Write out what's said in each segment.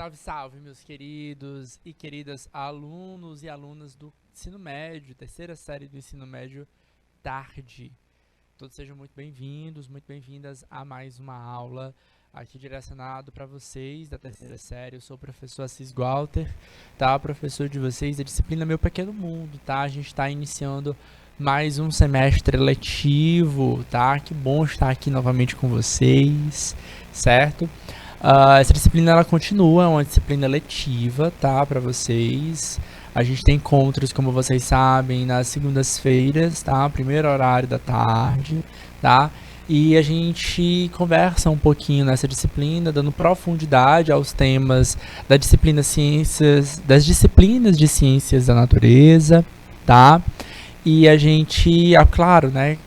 Salve, salve, meus queridos e queridas alunos e alunas do ensino médio, terceira série do ensino médio tarde. Todos sejam muito bem-vindos, muito bem-vindas a mais uma aula aqui direcionado para vocês da terceira série. Eu sou o professor Assis Walter, tá? Professor de vocês da disciplina Meu Pequeno Mundo, tá? A gente está iniciando mais um semestre letivo, tá? Que bom estar aqui novamente com vocês, certo? Essa disciplina ela continua, é uma disciplina letiva, tá, para vocês. A gente tem encontros, como vocês sabem, nas segundas-feiras, tá, primeiro horário da tarde, tá, e a gente conversa um pouquinho nessa disciplina, dando profundidade aos temas da disciplina ciências, das disciplinas de ciências da natureza, tá, e a gente, claro, né,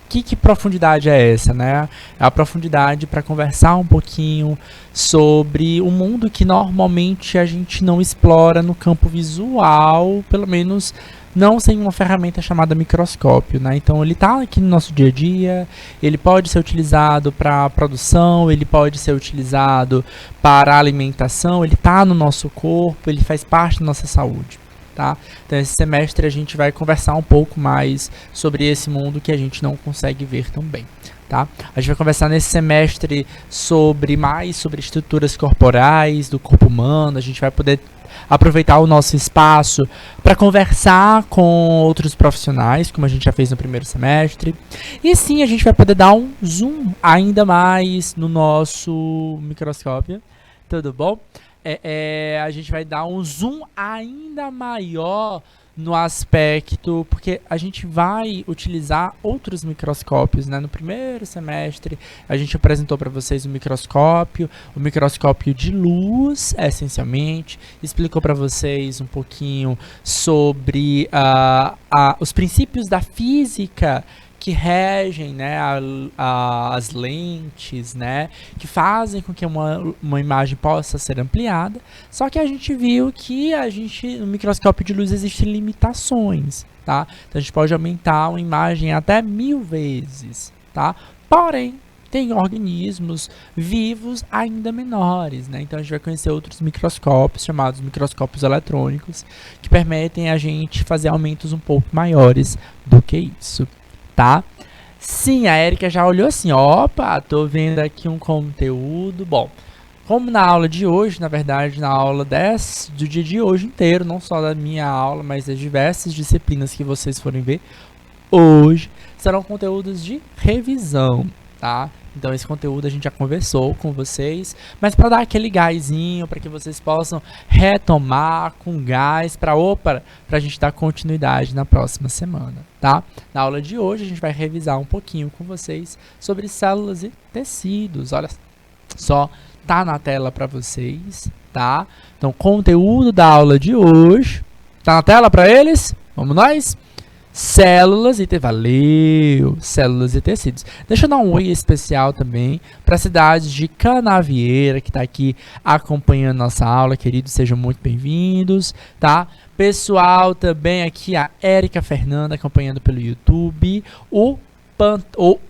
que profundidade é essa, né? É a profundidade para conversar um pouquinho sobre um mundo que normalmente a gente não explora no campo visual, pelo menos não sem uma ferramenta chamada microscópio, né? Então ele está aqui no nosso dia a dia, ele pode ser utilizado para produção, ele pode ser utilizado para alimentação, ele está no nosso corpo, ele faz parte da nossa saúde. Tá? Então esse semestre a gente vai conversar um pouco mais sobre esse mundo que a gente não consegue ver tão bem, tá? A gente vai conversar nesse semestre sobre estruturas corporais do corpo humano. A gente vai poder aproveitar o nosso espaço para conversar com outros profissionais, como a gente já fez no primeiro semestre. E sim, a gente vai poder dar um zoom ainda mais no nosso microscópio. Tudo bom? A gente vai dar um zoom ainda maior no aspecto, porque a gente vai utilizar outros microscópios, né? No primeiro semestre a gente apresentou para vocês o microscópio de luz, essencialmente, explicou para vocês um pouquinho sobre os princípios da física que regem, né, as lentes, né, que fazem com que uma imagem possa ser ampliada. Só que a gente viu que no microscópio de luz existem limitações, tá? Então a gente pode aumentar uma imagem até 1000 vezes, tá? Porém, tem organismos vivos ainda menores, né? Então a gente vai conhecer outros microscópios, chamados microscópios eletrônicos, que permitem a gente fazer aumentos um pouco maiores do que isso. Tá? Sim, a Érica já olhou assim, opa, tô vendo aqui um conteúdo. Bom, como na aula de hoje, na verdade, na aula do dia de hoje inteiro, não só da minha aula, mas das diversas disciplinas que vocês forem ver hoje, serão conteúdos de revisão, tá? Então esse conteúdo a gente já conversou com vocês, mas para dar aquele gásinho, para que vocês possam retomar com gás, para a gente dar continuidade na próxima semana, tá? Na aula de hoje a gente vai revisar um pouquinho com vocês sobre células e tecidos. Olha só, tá na tela para vocês, tá? Então conteúdo da aula de hoje, tá na tela para eles? Vamos nós? Células e tecidos. Deixa eu dar um oi especial também para a cidade de Canavieira, que está aqui acompanhando nossa aula, queridos, sejam muito bem-vindos, tá? Pessoal também aqui, a Érica Fernanda acompanhando pelo YouTube,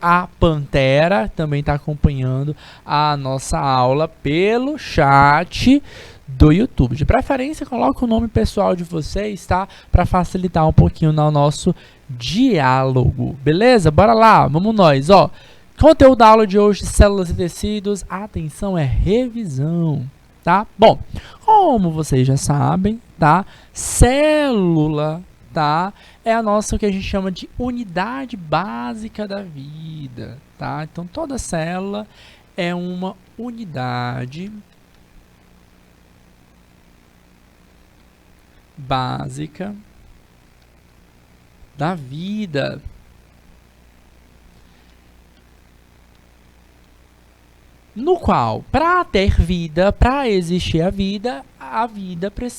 a Pantera também está acompanhando a nossa aula pelo chat do YouTube. De preferência, coloca o nome pessoal de vocês, tá? Para facilitar um pouquinho no nosso diálogo. Beleza? Bora lá, vamos nós, ó. Conteúdo da aula de hoje, células e tecidos. Atenção, é revisão, tá? Bom, como vocês já sabem, tá? Célula, tá? É a nossa, o que a gente chama de unidade básica da vida, tá? Então, toda célula é uma unidade básica da vida. No qual, para ter vida, para existir a vida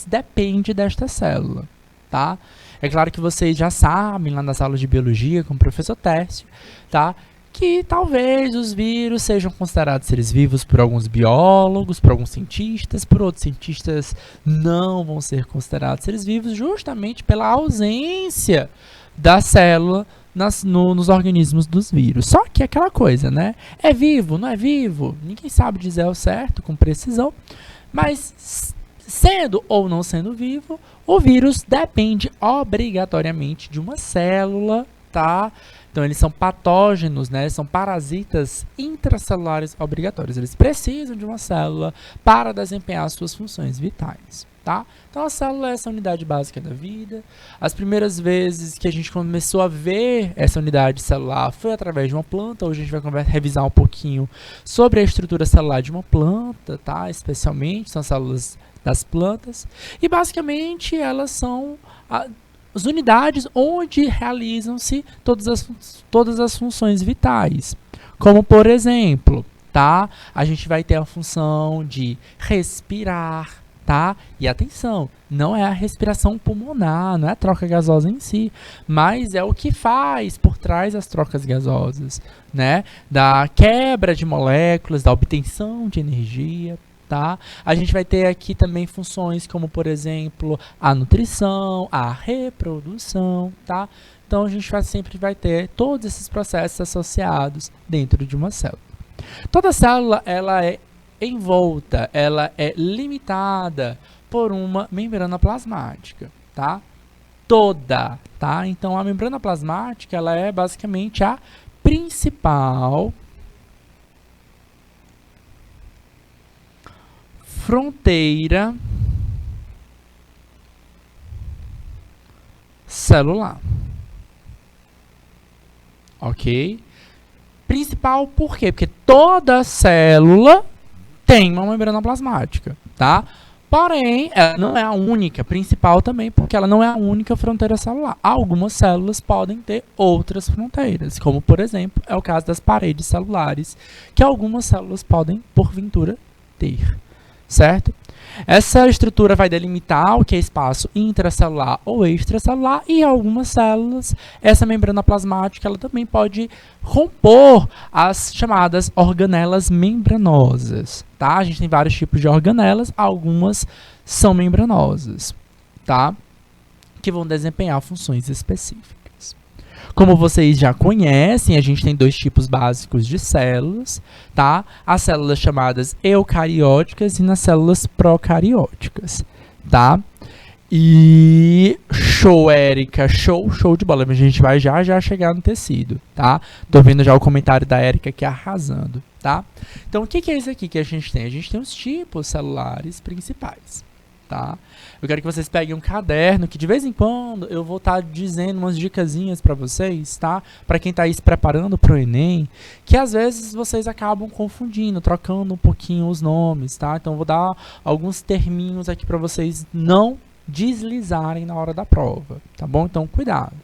depende desta célula, tá? É claro que vocês já sabem lá nas aulas de biologia com o professor Tércio, tá? Que talvez os vírus sejam considerados seres vivos por alguns biólogos, por alguns cientistas, por outros cientistas não vão ser considerados seres vivos justamente pela ausência da célula nos organismos dos vírus. Só que aquela coisa, né? É vivo, não é vivo? Ninguém sabe dizer ao certo, com precisão, Mas sendo ou não sendo vivo, o vírus depende obrigatoriamente de uma célula, tá? Então eles são patógenos, né? São parasitas intracelulares obrigatórios. Eles precisam de uma célula para desempenhar as suas funções vitais, tá? Então a célula é essa unidade básica da vida. As primeiras vezes que a gente começou a ver essa unidade celular foi através de uma planta. Hoje a gente vai revisar um pouquinho sobre a estrutura celular de uma planta, tá? Especialmente são as células das plantas. E basicamente elas são as unidades onde realizam-se todas as funções vitais. Como, por exemplo, tá? A gente vai ter a função de respirar, tá? E atenção, não é a respiração pulmonar, não é a troca gasosa em si, mas é o que faz por trás das trocas gasosas, né? Da quebra de moléculas, da obtenção de energia, tá? A gente vai ter aqui também funções como, por exemplo, a nutrição, a reprodução, tá? Então a gente sempre vai ter todos esses processos associados dentro de uma célula. Toda célula ela é envolta, ela é limitada por uma membrana plasmática, tá? Toda, tá? Então a membrana plasmática ela é basicamente a principal fronteira celular. Ok? Principal por quê? Porque toda célula tem uma membrana plasmática, tá? Porém, ela não é a única, principal também, porque ela não é a única fronteira celular. Algumas células podem ter outras fronteiras, como, por exemplo, é o caso das paredes celulares, que algumas células podem, porventura, ter. Certo? Essa estrutura vai delimitar o que é espaço intracelular ou extracelular e em algumas células essa membrana plasmática ela também pode compor as chamadas organelas membranosas, tá? A gente tem vários tipos de organelas, algumas são membranosas, tá? Que vão desempenhar funções específicas. Como vocês já conhecem, a gente tem dois tipos básicos de células, tá? As células chamadas eucarióticas e nas células procarióticas, tá? E show, Érica, show de bola. A gente vai já chegar no tecido, tá? Tô vendo já o comentário da Érica aqui arrasando, tá? Então, o que é isso aqui que a gente tem? A gente tem os tipos celulares principais, tá? Eu quero que vocês peguem um caderno, que de vez em quando eu vou estar dizendo umas dicasinhas para vocês, tá? Para quem está aí se preparando para o Enem, que às vezes vocês acabam confundindo, trocando um pouquinho os nomes, tá? Então eu vou dar alguns terminhos aqui para vocês não deslizarem na hora da prova, tá bom? Então cuidado.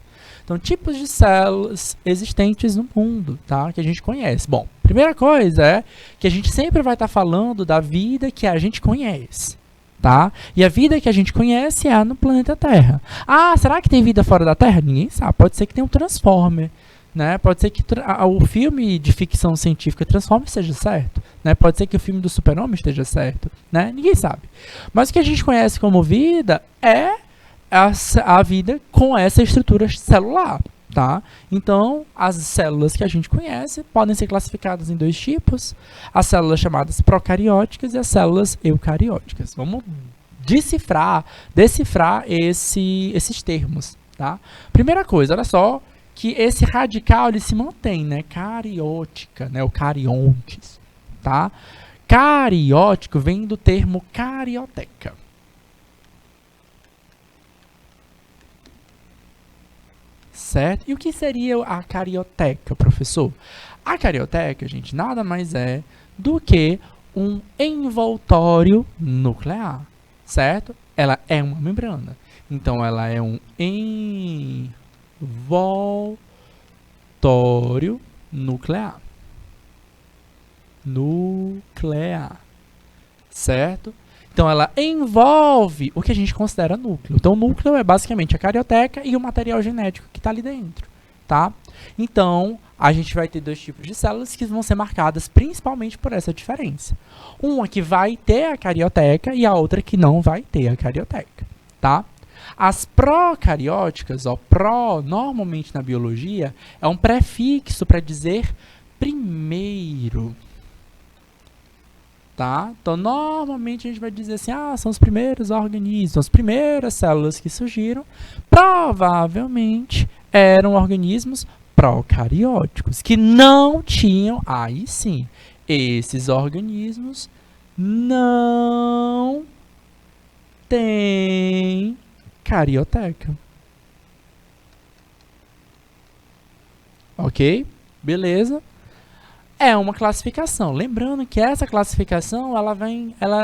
Então, tipos de células existentes no mundo, tá? Que a gente conhece. Bom, primeira coisa é que a gente sempre vai estar falando da vida que a gente conhece. Tá? E a vida que a gente conhece é no planeta Terra. Ah, será que tem vida fora da Terra? Ninguém sabe. Pode ser que tenha um Transformer, né? Pode ser que o filme de ficção científica Transformer esteja certo, né? Pode ser que o filme do Super-Homem esteja certo, né? Ninguém sabe. Mas o que a gente conhece como vida é a vida com essa estrutura celular. Tá? Então, as células que a gente conhece podem ser classificadas em dois tipos, as células chamadas procarióticas e as células eucarióticas. Vamos decifrar esses termos, tá? Primeira coisa, olha só, que esse radical ele se mantém, né? Cariótica, né? O cariontes, tá? Cariótico vem do termo carioteca. Certo? E o que seria a carioteca, professor? A carioteca, gente, nada mais é do que um envoltório nuclear, certo? Ela é uma membrana. Então, ela é um envoltório nuclear. Certo? Então, ela envolve o que a gente considera núcleo. Então, o núcleo é basicamente a carioteca e o material genético que está ali dentro, tá? Então, a gente vai ter dois tipos de células que vão ser marcadas principalmente por essa diferença. Uma que vai ter a carioteca e a outra que não vai ter a carioteca, tá? As procarióticas, ó, pró, normalmente na biologia, é um prefixo para dizer primeiro. tá? Então, normalmente a gente vai dizer assim, são os primeiros organismos, as primeiras células que surgiram, provavelmente eram organismos procarióticos, que não tinham, aí sim, esses organismos não têm carioteca. Ok? Beleza? É uma classificação. Lembrando que essa classificação ela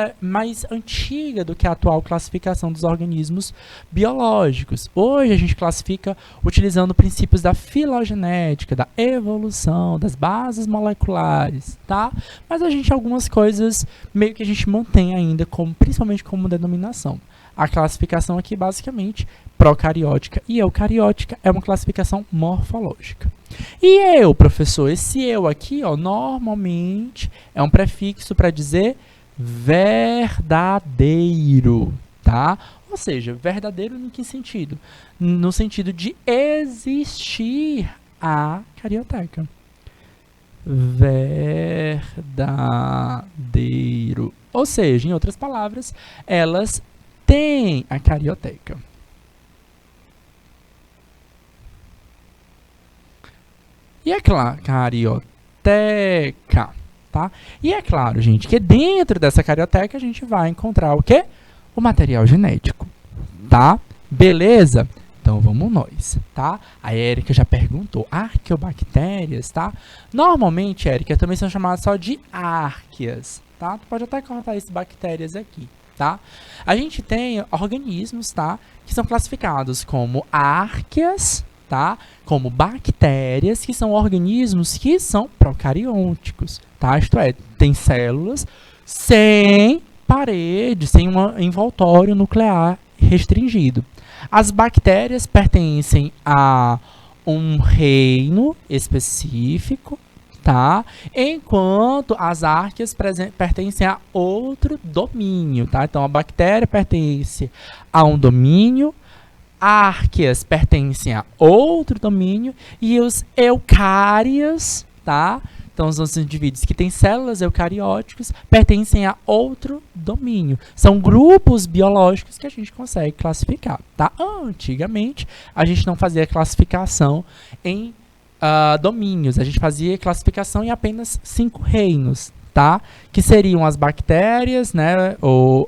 é mais antiga do que a atual classificação dos organismos biológicos. Hoje a gente classifica utilizando princípios da filogenética, da evolução, das bases moleculares, tá? Mas a gente algumas coisas meio que a gente mantém ainda principalmente como denominação. A classificação aqui basicamente procariótica e eucariótica é uma classificação morfológica. E eu, professor, esse eu aqui, ó, normalmente é um prefixo para dizer verdadeiro, tá? Ou seja, verdadeiro em que sentido? No sentido de existir a carioteca. Verdadeiro. Ou seja, em outras palavras, elas têm a carioteca. E é claro, carioteca, tá? E é claro, gente, que dentro dessa carioteca a gente vai encontrar o quê? O material genético, tá? Beleza? Então vamos nós, tá? A Érica já perguntou, arqueobactérias, tá? Normalmente, Érica, também são chamadas só de árqueas, tá? Tu pode até cortar esses bactérias aqui, tá? A gente tem organismos, tá? Que são classificados como árqueas, tá? Como bactérias, que são organismos que são procariôticos, tá? Isto é, tem células sem parede, sem um envoltório nuclear restringido. As bactérias pertencem a um reino específico, tá? Enquanto as árqueas pertencem a outro domínio, tá? Então, a bactéria pertence a um domínio, árqueas pertencem a outro domínio e os eucárias, tá? Então, os indivíduos que têm células eucarióticas pertencem a outro domínio. São grupos biológicos que a gente consegue classificar, tá? Antigamente, a gente não fazia classificação em domínios. A gente fazia classificação em apenas 5 reinos, tá? Que seriam as bactérias, né? Ou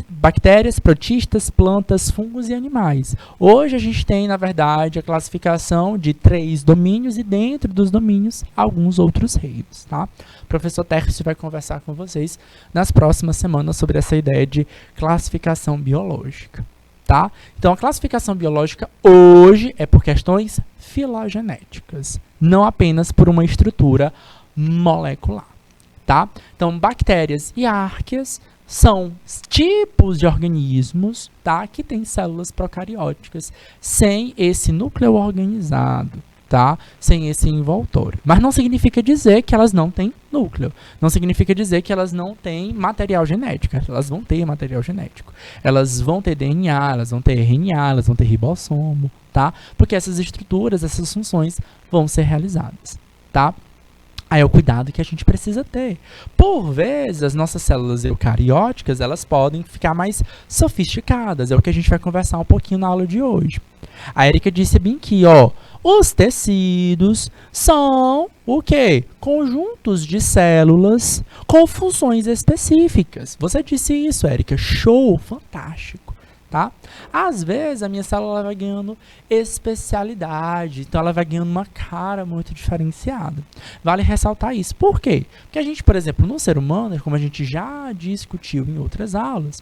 bactérias, protistas, plantas, fungos e animais. Hoje a gente tem, na verdade, a classificação de 3 domínios e dentro dos domínios, alguns outros reinos, tá? O professor Tércio vai conversar com vocês nas próximas semanas sobre essa ideia de classificação biológica, tá? Então, a classificação biológica hoje é por questões filogenéticas, não apenas por uma estrutura molecular, tá? Então, bactérias e árqueas são tipos de organismos, tá, que têm células procarióticas sem esse núcleo organizado, tá, sem esse envoltório. Mas não significa dizer que elas não têm núcleo. Não significa dizer que elas não têm material genético. Elas vão ter material genético. Elas vão ter DNA, elas vão ter RNA, elas vão ter ribossomo, tá? Porque essas estruturas, essas funções vão ser realizadas, tá? Aí é o cuidado que a gente precisa ter. Por vezes, as nossas células eucarióticas, elas podem ficar mais sofisticadas. É o que a gente vai conversar um pouquinho na aula de hoje. A Érica disse bem aqui, ó. Os tecidos são o quê? Conjuntos de células com funções específicas. Você disse isso, Érica. Show, fantástico. Tá? Às vezes a minha célula vai ganhando especialidade, então ela vai ganhando uma cara muito diferenciada. Vale ressaltar isso. Por quê? Porque a gente, por exemplo, no ser humano, como a gente já discutiu em outras aulas,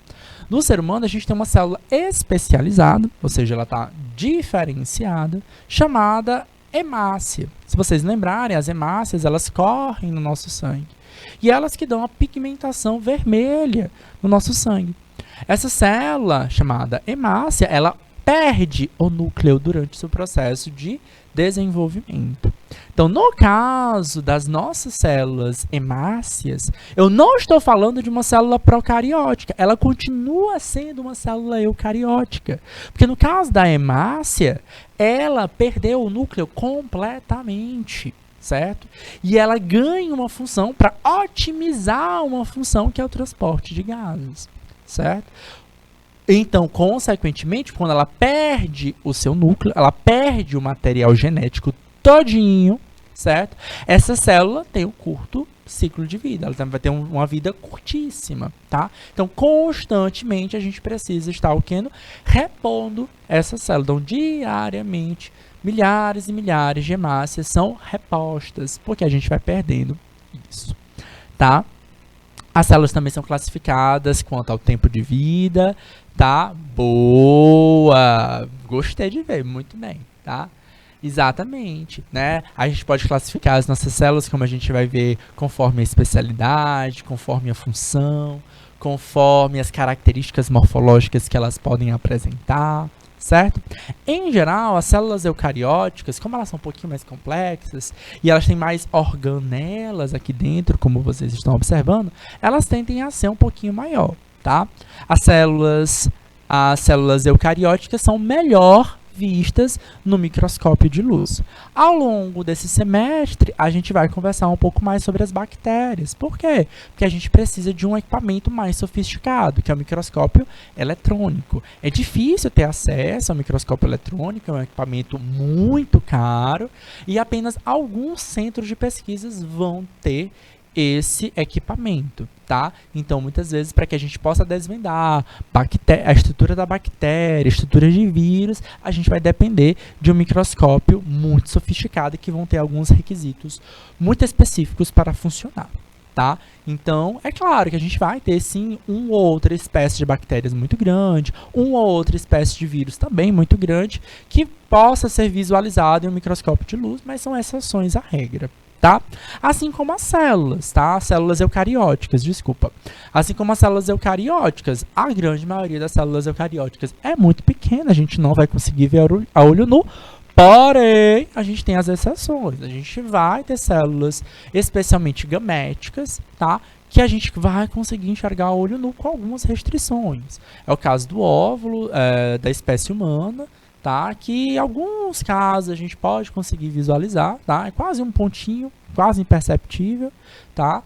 no ser humano a gente tem uma célula especializada, ou seja, ela está diferenciada, chamada hemácia. Se vocês lembrarem, as hemácias, elas correm no nosso sangue. E elas que dão a pigmentação vermelha no nosso sangue. Essa célula, chamada hemácia, ela perde o núcleo durante o seu processo de desenvolvimento. Então, no caso das nossas células hemácias, eu não estou falando de uma célula procariótica, ela continua sendo uma célula eucariótica. Porque no caso da hemácia, ela perdeu o núcleo completamente, certo? E ela ganha uma função para otimizar uma função que é o transporte de gases, certo? Então, consequentemente, quando ela perde o seu núcleo, ela perde o material genético todinho, certo? Essa célula tem um curto ciclo de vida, ela também vai ter uma vida curtíssima, tá? Então, constantemente a gente precisa estar repondo essa célula. Então, diariamente, milhares e milhares de hemácias são repostas, porque a gente vai perdendo isso, tá? As células também são classificadas quanto ao tempo de vida, tá? Boa! Gostei de ver, muito bem, tá? Exatamente, né? A gente pode classificar as nossas células, como a gente vai ver, conforme a especialidade, conforme a função, conforme as características morfológicas que elas podem apresentar, certo? Em geral, as células eucarióticas, como elas são um pouquinho mais complexas e elas têm mais organelas aqui dentro, como vocês estão observando, elas tendem a ser um pouquinho maior, tá? As células eucarióticas são melhor vistas no microscópio de luz. Ao longo desse semestre, a gente vai conversar um pouco mais sobre as bactérias. Por quê? Porque a gente precisa de um equipamento mais sofisticado, que é o microscópio eletrônico. É difícil ter acesso ao microscópio eletrônico, é um equipamento muito caro, e apenas alguns centros de pesquisas vão ter esse equipamento, tá? Então, muitas vezes, para que a gente possa desvendar a estrutura da bactéria, a estrutura de vírus, a gente vai depender de um microscópio muito sofisticado que vão ter alguns requisitos muito específicos para funcionar, tá? Então, é claro que a gente vai ter, sim, uma ou outra espécie de bactérias muito grande, uma ou outra espécie de vírus também muito grande, que possa ser visualizado em um microscópio de luz, mas são exceções à regra, tá? Assim como as células, tá? As células eucarióticas, desculpa. Assim como as células eucarióticas, a grande maioria das células eucarióticas é muito pequena, a gente não vai conseguir ver a olho nu, porém, a gente tem as exceções. A gente vai ter células especialmente gaméticas, tá? Que a gente vai conseguir enxergar a olho nu com algumas restrições. É o caso do óvulo da espécie humana, tá? Que em alguns casos a gente pode conseguir visualizar, tá? É quase um pontinho, quase imperceptível, tá?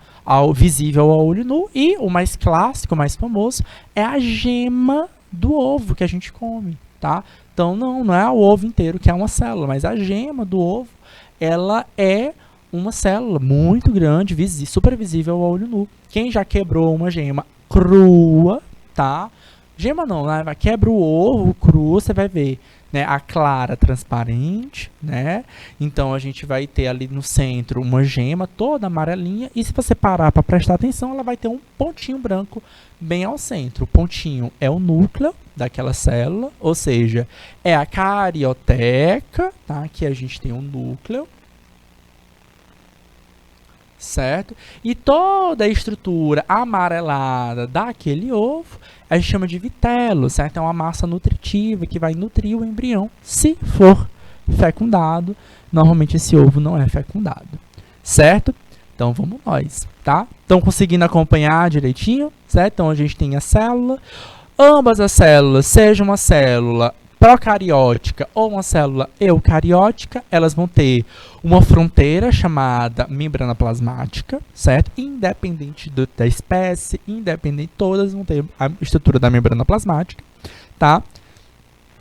Visível ao olho nu. E o mais clássico, o mais famoso, é a gema do ovo que a gente come, tá? Então, não é o ovo inteiro que é uma célula, mas a gema do ovo, ela é uma célula muito grande, super visível ao olho nu. Quem já quebrou uma gema crua, tá? Gema não, né? Quebra o ovo cru, você vai ver, né, a clara transparente, né? Então a gente vai ter ali no centro uma gema toda amarelinha e se você parar para prestar atenção, ela vai ter um pontinho branco bem ao centro. O pontinho é o núcleo daquela célula, ou seja, é a carioteca, tá? Aqui a gente tem um núcleo, certo? E toda a estrutura amarelada daquele ovo a gente chama de vitelo, certo? É uma massa nutritiva que vai nutrir o embrião se for fecundado. Normalmente esse ovo não é fecundado, certo? Então vamos nós, tá? Estão conseguindo acompanhar direitinho, certo? Então a gente tem a célula. Ambas as células, seja uma célula procariótica ou uma célula eucariótica, elas vão ter uma fronteira chamada membrana plasmática, certo? Independente da espécie, independente, todas vão ter a estrutura da membrana plasmática, tá?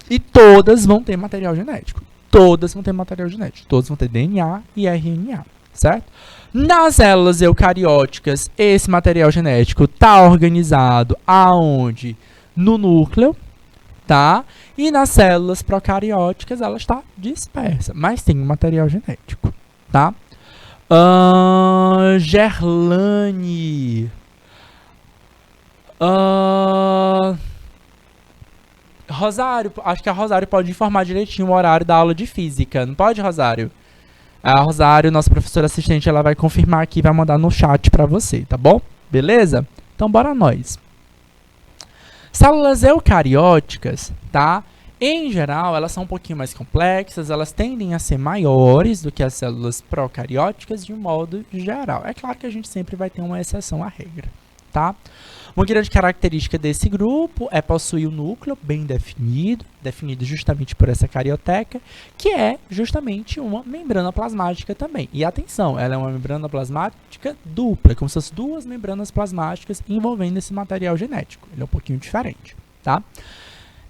E todas vão ter material genético. Todas vão ter material genético. Todas vão ter DNA e RNA, certo? Nas células eucarióticas, esse material genético está organizado aonde? No núcleo, tá? E nas células procarióticas ela está dispersa, mas tem um material genético, tá? Gerlane. Rosário, acho que a Rosário pode informar direitinho o horário da aula de física, não pode, Rosário? A Rosário, nossa professora assistente, ela vai confirmar aqui e vai mandar no chat para você, tá bom? Beleza? Então bora nós. Células eucarióticas, tá? Em geral, elas são um pouquinho mais complexas, elas tendem a ser maiores do que as células procarióticas de um modo geral. É claro que a gente sempre vai ter uma exceção à regra, tá? Uma grande característica desse grupo é possuir um núcleo bem definido, definido justamente por essa carioteca, que é justamente uma membrana plasmática também. E atenção, ela é uma membrana plasmática dupla, como se fossem duas membranas plasmáticas envolvendo esse material genético. Ele é um pouquinho diferente, tá?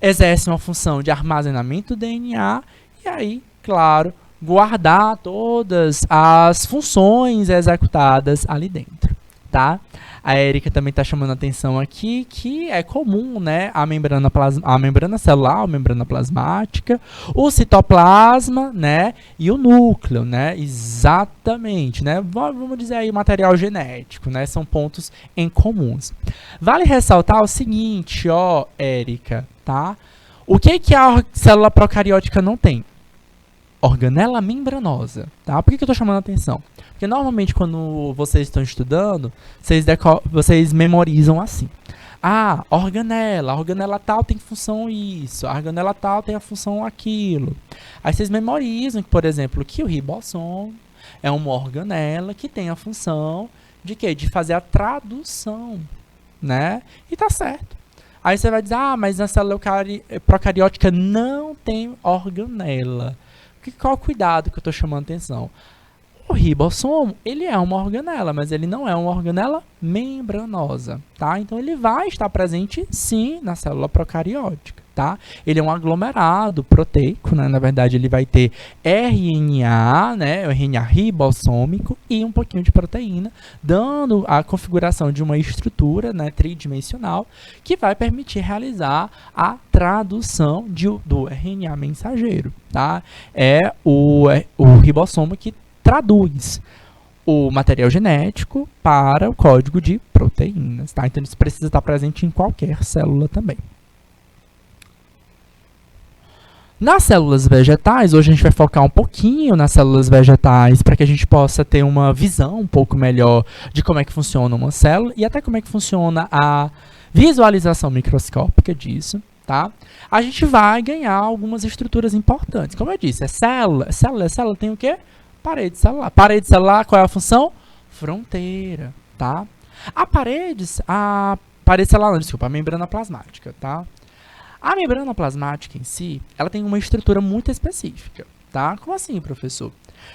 Exerce uma função de armazenamento do DNA e aí, claro, guardar todas as funções executadas ali dentro, tá? A Érica também está chamando a atenção aqui que é comum, né, a membrana celular, a membrana plasmática, o citoplasma, né, e o núcleo, né, exatamente, né, vamos dizer aí material genético, né, são pontos em comuns. Vale ressaltar o seguinte, ó, Érica, tá? O que a célula procariótica não tem? Organela membranosa, tá? Por que eu estou chamando a atenção? Porque normalmente quando vocês estão estudando, vocês memorizam assim. Ah, a organela tal tem função isso, a organela tal tem a função aquilo. Aí vocês memorizam, por exemplo, que o ribossomo é uma organela que tem a função de quê? De fazer a tradução, né? E tá certo. Aí você vai dizer, ah, mas na célula procariótica não tem organela. Qual o cuidado que eu estou chamando a atenção? O ribossomo, ele é uma organela, mas ele não é uma organela membranosa, tá? Então, ele vai estar presente, sim, na célula procariótica, tá? Ele é um aglomerado proteico, né? Na verdade, ele vai ter RNA, né? O RNA ribossômico e um pouquinho de proteína, dando a configuração de uma estrutura, né, tridimensional que vai permitir realizar a tradução do RNA mensageiro, tá? É o ribossomo que traduz o material genético para o código de proteínas, tá? Então, isso precisa estar presente em qualquer célula também. Nas células vegetais, hoje a gente vai focar um pouquinho nas células vegetais para que a gente possa ter uma visão um pouco melhor de como é que funciona uma célula e até como é que funciona a visualização microscópica disso, tá? A gente vai ganhar algumas estruturas importantes. Como eu disse, célula tem o quê? Parede celular. Parede celular, qual é a função? Fronteira, tá? A parede celular, não, desculpa, a membrana plasmática, tá? A membrana plasmática em si, ela tem uma estrutura muito específica, tá? Como assim, professor?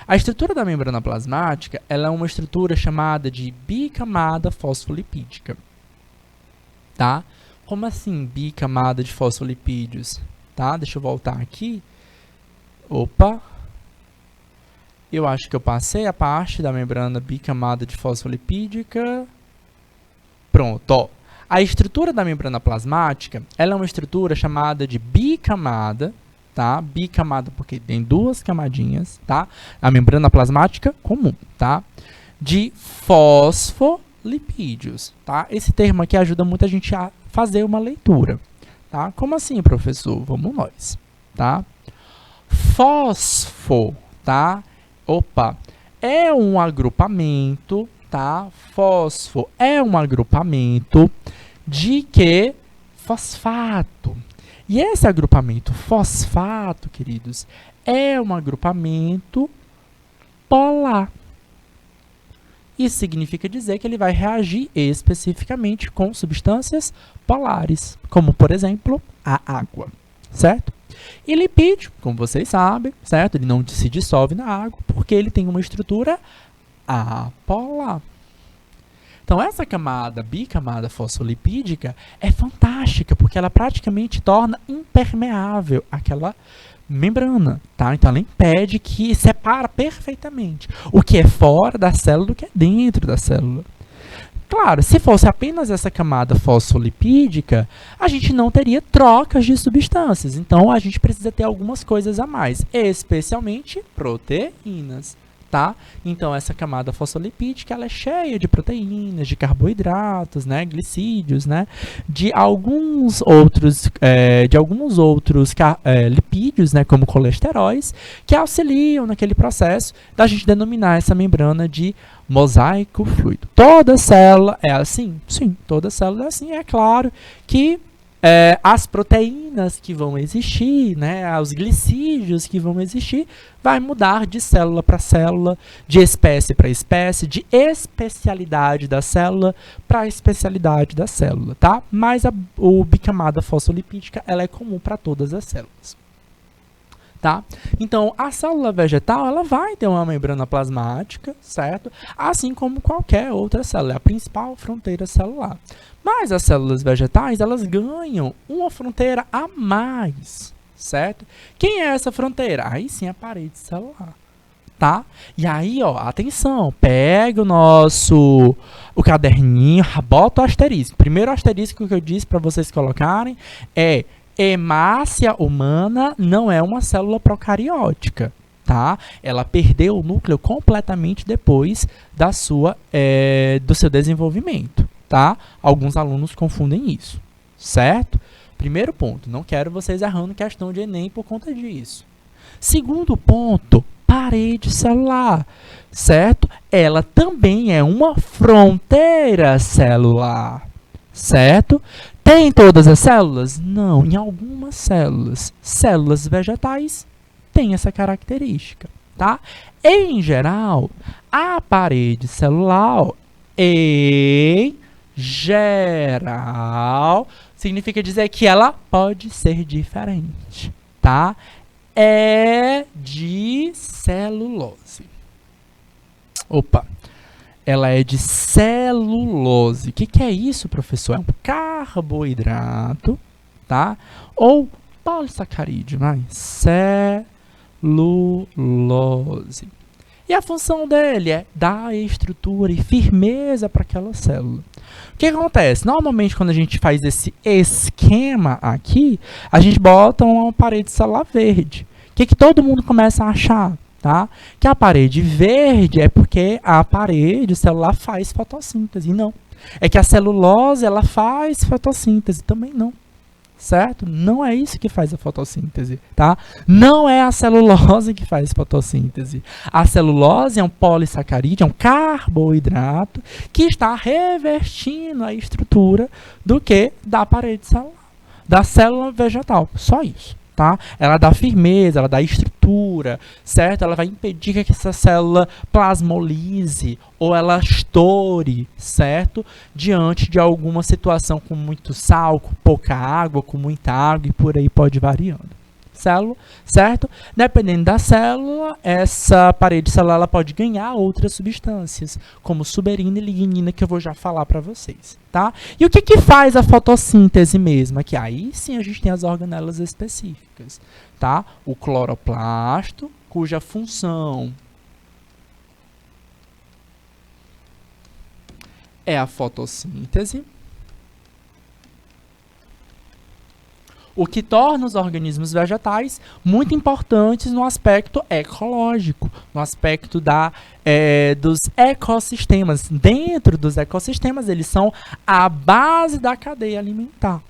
A estrutura da membrana plasmática, ela é uma estrutura chamada de bicamada fosfolipídica, tá? Como assim, bicamada de fosfolipídios, tá? Deixa eu voltar aqui. Opa! Eu acho que eu passei a parte da membrana bicamada de fosfolipídica. Pronto, ó. A estrutura da membrana plasmática, ela é uma estrutura chamada de bicamada, tá? Bicamada porque tem duas camadinhas, tá? A membrana plasmática comum, tá? De fosfolipídios, tá? Esse termo aqui ajuda muito a gente a fazer uma leitura, tá? Como assim, professor? Vamos nós, tá? Fosfo, tá? Opa, é um agrupamento, tá? Fosfo é um agrupamento de que? Fosfato. E esse agrupamento fosfato, queridos, é um agrupamento polar. Isso significa dizer que ele vai reagir especificamente com substâncias polares, como, por exemplo, a água, certo? E lipídio, como vocês sabem, certo? Ele não se dissolve na água porque ele tem uma estrutura apolar. Então, essa camada, bicamada fosfolipídica, é fantástica porque ela praticamente torna impermeável aquela membrana, tá? Então, ela impede que separa perfeitamente o que é fora da célula do que é dentro da célula. Claro, se fosse apenas essa camada fosfolipídica, a gente não teria trocas de substâncias. Então, a gente precisa ter algumas coisas a mais, especialmente proteínas, tá? Então, essa camada fosfolipídica, ela é cheia de proteínas, de carboidratos, né, glicídios, né, de alguns outros lipídios, né, como colesteróis, que auxiliam naquele processo da gente denominar essa membrana de mosaico fluido. Toda célula é assim? Sim, toda célula é assim. É claro que as proteínas que vão existir, né, os glicídios que vão existir, vai mudar de célula para célula, de espécie para espécie, de especialidade da célula para especialidade da célula, tá? Mas o bicamada fosfolipídica, ela é comum para todas as células. Tá? Então, a célula vegetal, ela vai ter uma membrana plasmática, certo? Assim como qualquer outra célula, é a principal fronteira celular. Mas as células vegetais, elas ganham uma fronteira a mais, certo? Quem é essa fronteira? Aí sim, a parede celular, tá? E aí, ó, atenção, pega o caderninho, bota o asterisco. Primeiro asterisco que eu disse para vocês colocarem é: hemácia humana não é uma célula procariótica, tá? Ela perdeu o núcleo completamente depois do seu desenvolvimento, tá? Alguns alunos confundem isso, certo? Primeiro ponto, não quero vocês errando questão de Enem por conta disso. Segundo ponto, parede celular, certo? Ela também é uma fronteira celular, certo? Tem em todas as células? Não, em algumas células. Células vegetais têm essa característica, tá? Em geral, a parede celular, em geral, significa dizer que ela pode ser diferente, tá? É de celulose. Opa! Ela é de celulose. O que é isso, professor? É um carboidrato, tá? Ou polissacarídeo, vai? Celulose. E a função dele é dar estrutura e firmeza para aquela célula. O que acontece? Normalmente, quando a gente faz esse esquema aqui, a gente bota uma parede celular verde. O que todo mundo começa a achar? Tá? Que a parede verde é porque a parede celular faz fotossíntese. Não. É que a celulose, ela faz fotossíntese. Também não. Certo? Não é isso que faz a fotossíntese, tá? Não é a celulose que faz fotossíntese. A celulose é um polissacarídeo, é um carboidrato que está revestindo a estrutura da parede celular, da célula vegetal. Só isso. Tá? Ela dá firmeza, ela dá estrutura, certo? Ela vai impedir que essa célula plasmolize ou ela estoure, certo? Diante de alguma situação com muito sal, com pouca água, com muita água e por aí pode ir variando. Célula, certo? Dependendo da célula, essa parede celular ela pode ganhar outras substâncias, como suberina e lignina, que eu vou já falar para vocês, tá? E o que faz a fotossíntese mesmo? Aqui, aí sim a gente tem as organelas específicas, tá? O cloroplasto, cuja função é a fotossíntese, o que torna os organismos vegetais muito importantes no aspecto ecológico, no aspecto dos ecossistemas. Dentro dos ecossistemas, eles são a base da cadeia alimentar.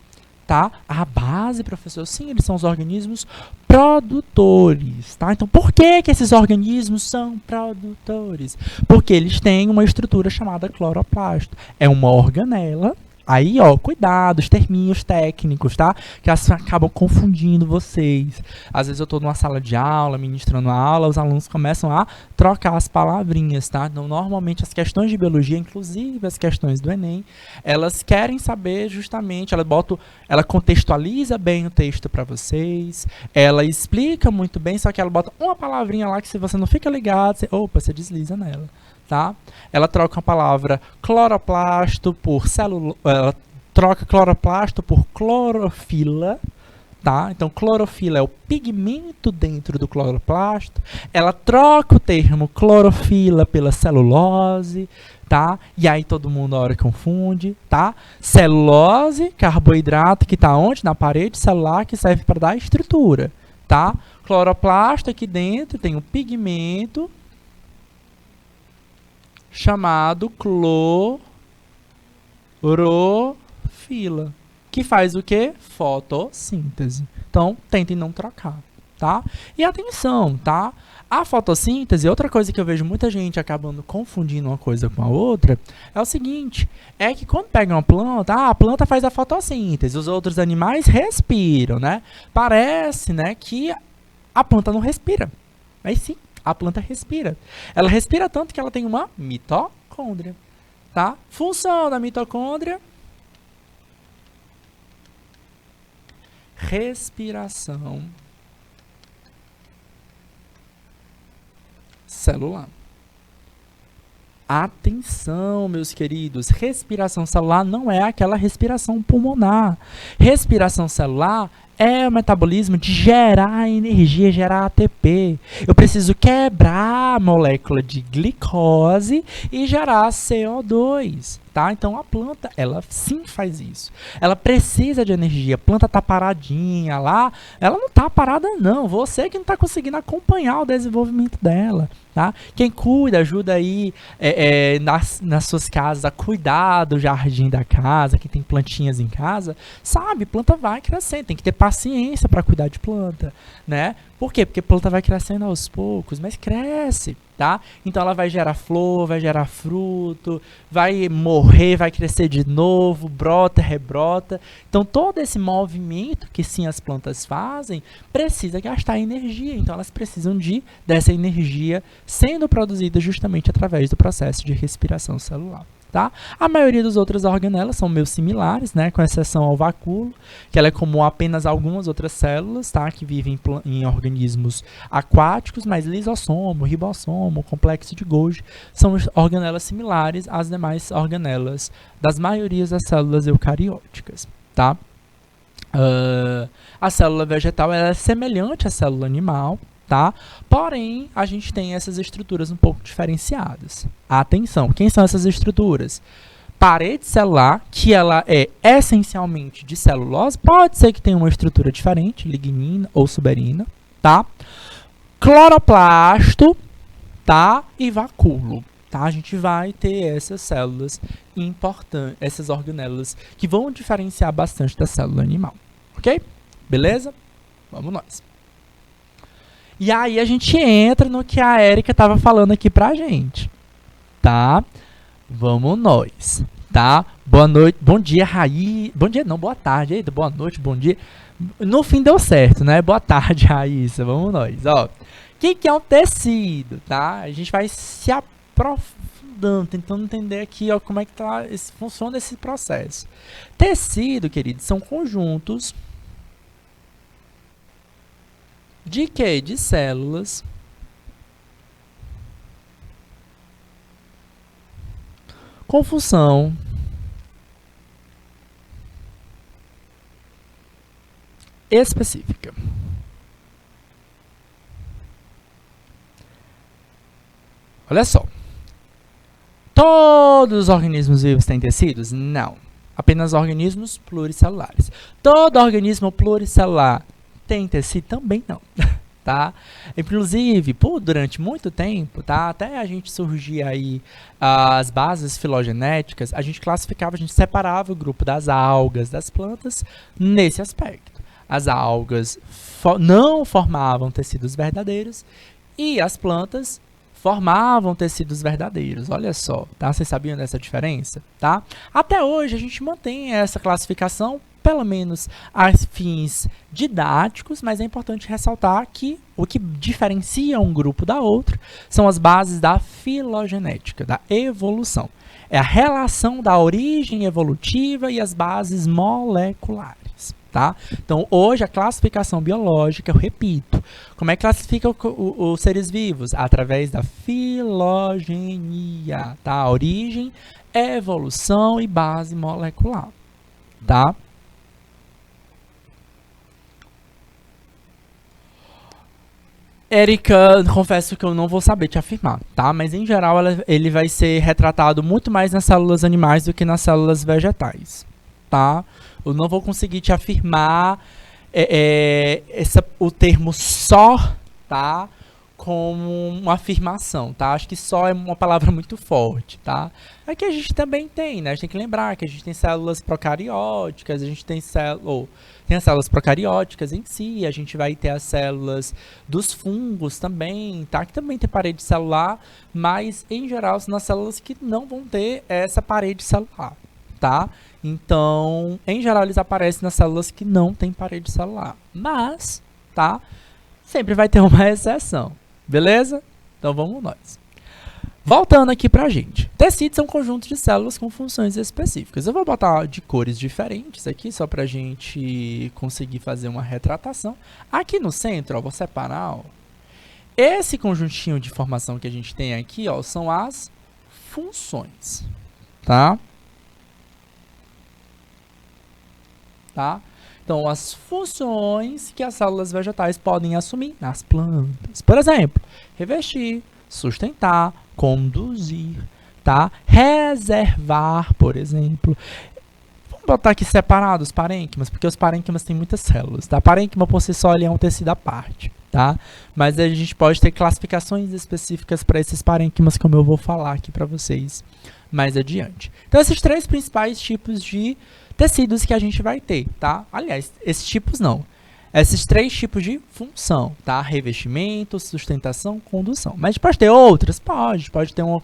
Tá? A base, professor, sim, eles são os organismos produtores. Tá? Então, por que esses organismos são produtores? Porque eles têm uma estrutura chamada cloroplasto. É uma organela. Aí, ó, cuidado, os terminhos técnicos, tá? Que acabam confundindo vocês. Às vezes eu tô numa sala de aula, ministrando a aula, os alunos começam a trocar as palavrinhas, tá? Então, normalmente, as questões de biologia, inclusive as questões do Enem, elas querem saber justamente, ela contextualiza bem o texto para vocês, ela explica muito bem, só que ela bota uma palavrinha lá que se você não fica ligado, você desliza nela. Tá? Ela troca a palavra cloroplasto por ela troca cloroplasto por clorofila, tá? Então clorofila é o pigmento dentro do cloroplasto. Ela troca o termo clorofila pela celulose, tá? E aí todo mundo a hora confunde, tá? Celulose, carboidrato que está onde? Na parede celular, que serve para dar estrutura, tá? Cloroplasto aqui dentro tem um pigmento chamado clorofila, que faz o quê? Fotossíntese. Então, tentem não trocar, tá? E atenção, tá? A fotossíntese, outra coisa que eu vejo muita gente acabando confundindo uma coisa com a outra, é o seguinte, é que quando pega uma planta, a planta faz a fotossíntese, os outros animais respiram, né? Parece, né, que a planta não respira, mas sim, a planta respira. Ela respira tanto que ela tem uma mitocôndria, tá? Função da mitocôndria: respiração celular. Atenção, meus queridos, respiração celular não é aquela respiração pulmonar. Respiração celular é o metabolismo de gerar energia, gerar ATP. Eu preciso quebrar a molécula de glicose e gerar CO2, tá? Então a planta, ela sim faz isso. Ela precisa de energia. A planta tá paradinha lá, ela não tá parada não. Você que não tá conseguindo acompanhar o desenvolvimento dela, tá? Quem cuida, ajuda aí nas suas casas a cuidar do jardim da casa, quem tem plantinhas em casa, sabe, planta vai crescendo, tem que ter paciência para cuidar de planta, né? Por quê? Porque a planta vai crescendo aos poucos, mas cresce, tá? Então ela vai gerar flor, vai gerar fruto, vai morrer, vai crescer de novo, brota, rebrota. Então todo esse movimento que sim as plantas fazem precisa gastar energia. Então elas precisam dessa energia sendo produzida justamente através do processo de respiração celular. Tá? A maioria dos outros organelas são meio similares, né, com exceção ao vacúolo, que ela é comum a apenas algumas outras células, tá, que vivem em organismos aquáticos, mas lisossomo, ribossomo, complexo de Golgi são organelas similares às demais organelas das maiorias das células eucarióticas. Tá? A célula vegetal ela é semelhante à célula animal, tá? Porém, a gente tem essas estruturas um pouco diferenciadas. Atenção, quem são essas estruturas? Parede celular, que ela é essencialmente de celulose, pode ser que tenha uma estrutura diferente, lignina ou suberina, tá? Cloroplasto, tá? E vacúolo, tá? A gente vai ter essas células importantes, essas organelas que vão diferenciar bastante da célula animal, ok? Beleza? Vamos nós. E aí a gente entra no que a Érica estava falando aqui pra gente, tá? Vamos nós, tá? Boa noite, bom dia, Raí. Bom dia não, boa tarde. Eita, boa noite, bom dia. No fim deu certo, né? Boa tarde, Raíssa. Vamos nós, ó. O que é um tecido, tá? A gente vai se aprofundando, tentando entender aqui, ó, como é que funciona esse processo. Tecido, queridos, são conjuntos de quê? De células com função específica. Olha só. Todos os organismos vivos têm tecidos? Não. Apenas organismos pluricelulares. Todo organismo pluricelular tem tecido? Também não, tá? Inclusive, durante muito tempo, tá? Até a gente surgir aí as bases filogenéticas, a gente classificava, a gente separava o grupo das algas, das plantas, nesse aspecto. As algas não formavam tecidos verdadeiros e as plantas formavam tecidos verdadeiros. Olha só, tá? Vocês sabiam dessa diferença, tá? Até hoje a gente mantém essa classificação, pelo menos a fins didáticos, mas é importante ressaltar que o que diferencia um grupo da outro são as bases da filogenética, da evolução. É a relação da origem evolutiva e as bases moleculares, tá? Então, hoje, a classificação biológica, eu repito, como é que classifica os seres vivos? Através da filogenia, tá? Origem, evolução e base molecular, tá? Érica, confesso que eu não vou saber te afirmar, tá? Mas em geral ele vai ser retratado muito mais nas células animais do que nas células vegetais, tá? Eu não vou conseguir te afirmar o termo só, tá? como uma afirmação, tá? Acho que só é uma palavra muito forte, tá? Aqui a gente também tem, né? A gente tem que lembrar que a gente tem células procarióticas, a gente tem tem as células procarióticas em si, a gente vai ter as células dos fungos também, tá? Que também tem parede celular, mas em geral são as células que não vão ter essa parede celular, tá? Então, em geral eles aparecem nas células que não têm parede celular, mas, tá? Sempre vai ter uma exceção. Beleza? Então vamos nós. Voltando aqui pra gente. Tecidos são conjuntos de células com funções específicas. Eu vou botar de cores diferentes aqui, só pra gente conseguir fazer uma retratação. Aqui no centro, ó, vou separar, ó. Esse conjuntinho de informação que a gente tem aqui, ó, são as funções. Tá? Então, as funções que as células vegetais podem assumir nas plantas. Por exemplo, revestir, sustentar, conduzir, tá? Reservar, por exemplo. Vamos botar aqui separado os parênquimas, porque os parênquimas têm muitas células, tá? Parênquima por si só ele é um tecido à parte, tá? Mas a gente pode ter classificações específicas para esses parênquimas, como eu vou falar aqui para vocês mais adiante. Então, esses três principais tipos de tecidos que a gente vai ter, tá? Aliás, esses tipos não. Esses três tipos de função, tá? Revestimento, sustentação, condução. Mas pode ter outras? Pode ter uma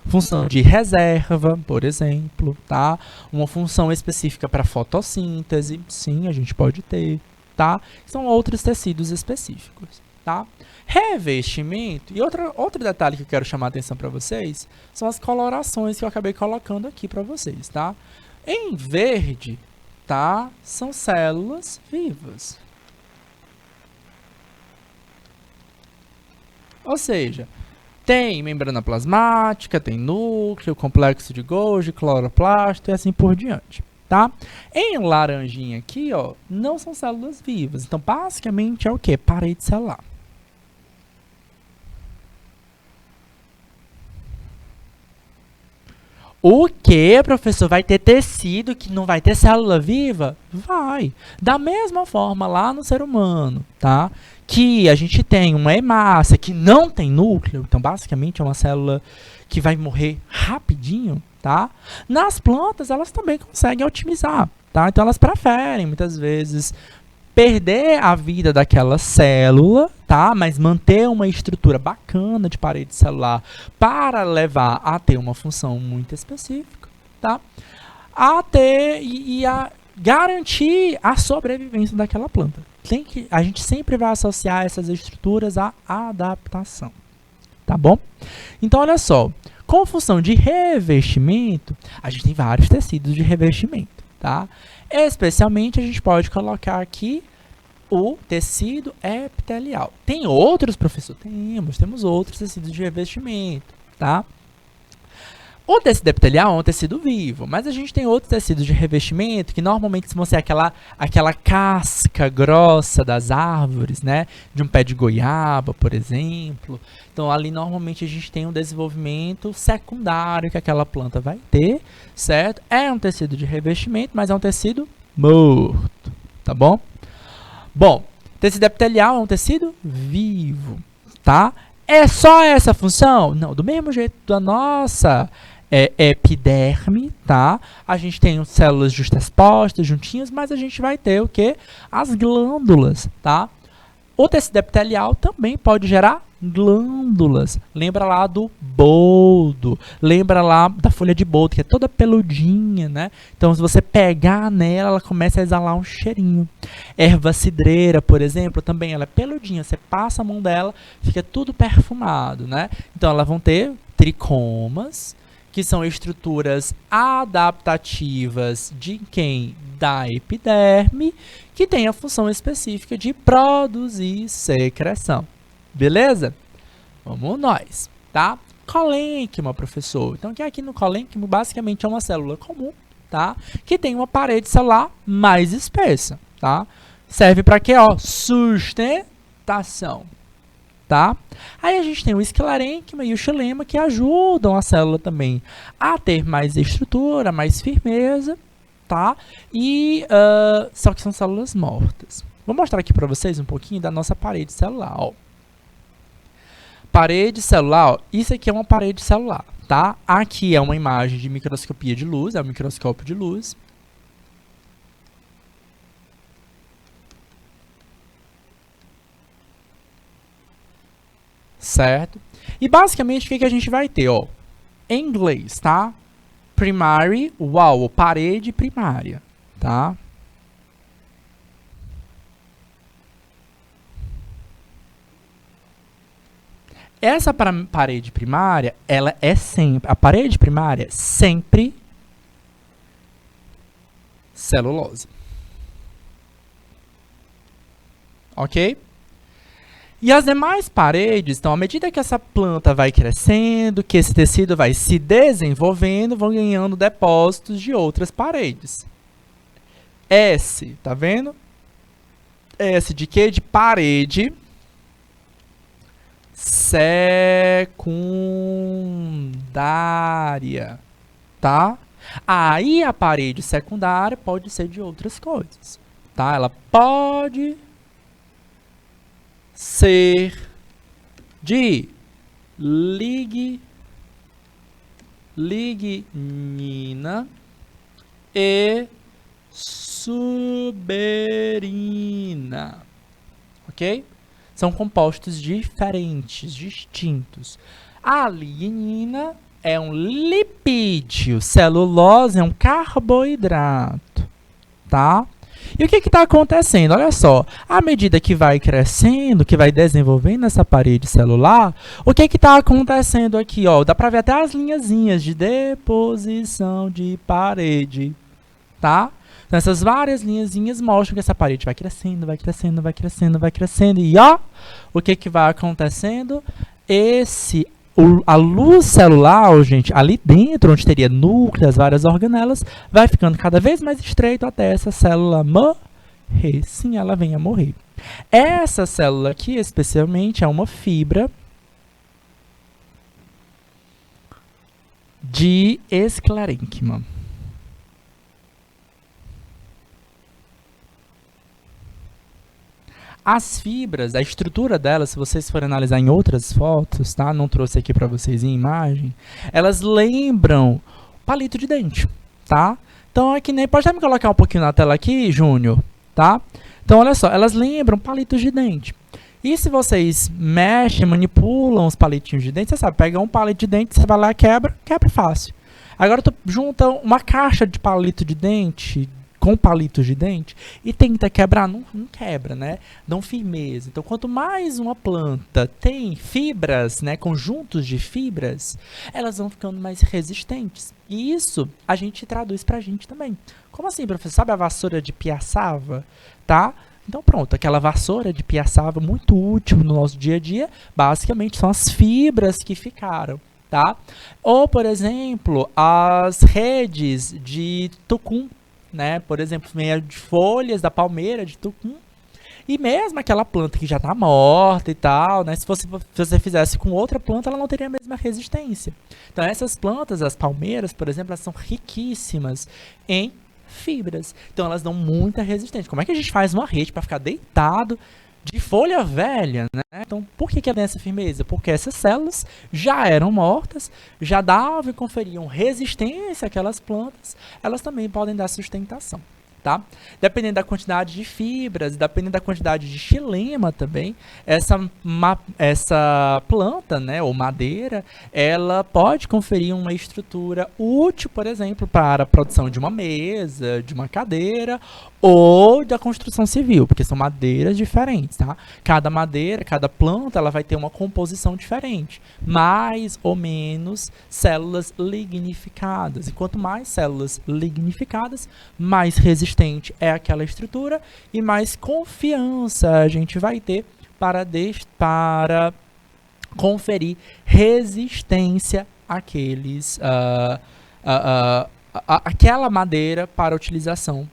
função de reserva, por exemplo, tá? Uma função específica para fotossíntese, sim, a gente pode ter, tá? São outros tecidos específicos, tá? Revestimento, e outro detalhe que eu quero chamar a atenção para vocês, são as colorações que eu acabei colocando aqui para vocês, tá? Em verde, tá? São células vivas. Ou seja, tem membrana plasmática, tem núcleo, complexo de Golgi, cloroplasto e assim por diante, tá? Em laranjinha aqui, ó, não são células vivas. Então, basicamente é o quê? Parede celular. O que, professor? Vai ter tecido que não vai ter célula viva? Vai. Da mesma forma lá no ser humano, tá? Que a gente tem uma hemácia que não tem núcleo, então basicamente é uma célula que vai morrer rapidinho, tá? Nas plantas elas também conseguem otimizar, tá? Então elas preferem muitas vezes perder a vida daquela célula, tá? Mas manter uma estrutura bacana de parede celular para levar a ter uma função muito específica, tá? A ter e a garantir a sobrevivência daquela planta. A gente sempre vai associar essas estruturas à adaptação, tá bom? Então, olha só, com função de revestimento, a gente tem vários tecidos de revestimento, tá? Especialmente, a gente pode colocar aqui o tecido epitelial. Tem outros, professor? Temos outros tecidos de revestimento, tá? O tecido epitelial é um tecido vivo, mas a gente tem outros tecidos de revestimento que normalmente vão ser aquela casca grossa das árvores, né? De um pé de goiaba, por exemplo. Então, ali normalmente a gente tem um desenvolvimento secundário que aquela planta vai ter, certo? É um tecido de revestimento, mas é um tecido morto, tá bom? Bom, tecido epitelial é um tecido vivo, tá? É só essa função? Não, do mesmo jeito da nossa epiderme, tá? A gente tem células justapostas, juntinhas, mas a gente vai ter o quê? As glândulas, tá? O tecido epitelial também pode gerar glândulas. Lembra lá do boldo, lembra lá da folha de boldo, que é toda peludinha, né? Então, se você pegar nela, ela começa a exalar um cheirinho. Erva cidreira, por exemplo, também ela é peludinha. Você passa a mão dela, fica tudo perfumado, né? Então, elas vão ter tricomas, que são estruturas adaptativas de quem? Da epiderme, que tem a função específica de produzir secreção. Beleza? Vamos nós, tá? Colênquima, professor. Então, aqui no colênquima, basicamente é uma célula comum, tá? Que tem uma parede celular mais espessa, tá? Serve para quê? Ó, sustentação, tá? Aí a gente tem o esclerênquima e o xilema que ajudam a célula também a ter mais estrutura, mais firmeza, tá? E, só que são células mortas. Vou mostrar aqui para vocês um pouquinho da nossa parede celular, ó. Parede celular, ó, isso aqui é uma parede celular, tá? Aqui é uma imagem de microscopia de luz, é um microscópio de luz. Certo? E basicamente o que, que a gente vai ter, ó? Em inglês, tá? Primary wall, parede primária, tá? Essa parede primária, ela é sempre, a parede primária é sempre celulose. Ok? E as demais paredes, então, à medida que essa planta vai crescendo, que esse tecido vai se desenvolvendo, vão ganhando depósitos de outras paredes. S, tá vendo? S de quê? De parede secundária, tá? Aí a parede secundária pode ser de outras coisas, tá? Ela pode ser de lignina e suberina, ok? São compostos diferentes, distintos. A lignina é um lipídio, celulose é um carboidrato, tá? E o que está acontecendo? Olha só, à medida que vai crescendo, que vai desenvolvendo essa parede celular, o que está acontecendo aqui? Ó, dá para ver até as linhazinhas de deposição de parede, tá? Então, essas várias linhazinhas mostram que essa parede vai crescendo, vai crescendo, vai crescendo, vai crescendo. E ó, o que vai acontecendo? A luz celular, gente, ali dentro, onde teria núcleo, as várias organelas, vai ficando cada vez mais estreito até essa célula morrer. Sim, ela vem a morrer. Essa célula aqui, especialmente, é uma fibra de esclerênquima. As fibras, a estrutura delas, se vocês forem analisar em outras fotos, tá? Não trouxe aqui para vocês em imagem, elas lembram palito de dente, tá? Então é que nem, pode até me colocar um pouquinho na tela aqui, Júnior, tá? Então olha só, elas lembram palitos de dente. E se vocês mexem, manipulam os palitinhos de dente, você sabe, pega um palito de dente, você vai lá e quebra fácil. Agora tu junta uma caixa de palito de dente com palitos de dente e tenta quebrar, não quebra, né? Dão firmeza. Então, quanto mais uma planta tem fibras, né, conjuntos de fibras, elas vão ficando mais resistentes. E isso a gente traduz pra gente também. Como assim, professor? Sabe a vassoura de piaçava? Tá? Então, pronto, aquela vassoura de piaçava muito útil no nosso dia a dia, basicamente são as fibras que ficaram, tá? Ou, por exemplo, as redes de tucum, né? Por exemplo, meio de folhas da palmeira, de tucum. E mesmo aquela planta que já está morta e tal, né? Se você fizesse com outra planta, ela não teria a mesma resistência. Então, essas plantas, as palmeiras, por exemplo, elas são riquíssimas em fibras. Então, elas dão muita resistência. Como é que a gente faz uma rede para ficar deitado de folha velha, né? Então, por que ela tem essa firmeza? Porque essas células já eram mortas, já davam e conferiam resistência àquelas plantas, elas também podem dar sustentação, tá? Dependendo da quantidade de fibras, dependendo da quantidade de xilema também, essa planta, né, ou madeira, ela pode conferir uma estrutura útil, por exemplo, para a produção de uma mesa, de uma cadeira, ou da construção civil, porque são madeiras diferentes, tá? Cada madeira, cada planta, ela vai ter uma composição diferente, mais ou menos células lignificadas. E quanto mais células lignificadas, mais resistente é aquela estrutura e mais confiança a gente vai ter para conferir resistência àquela madeira para utilização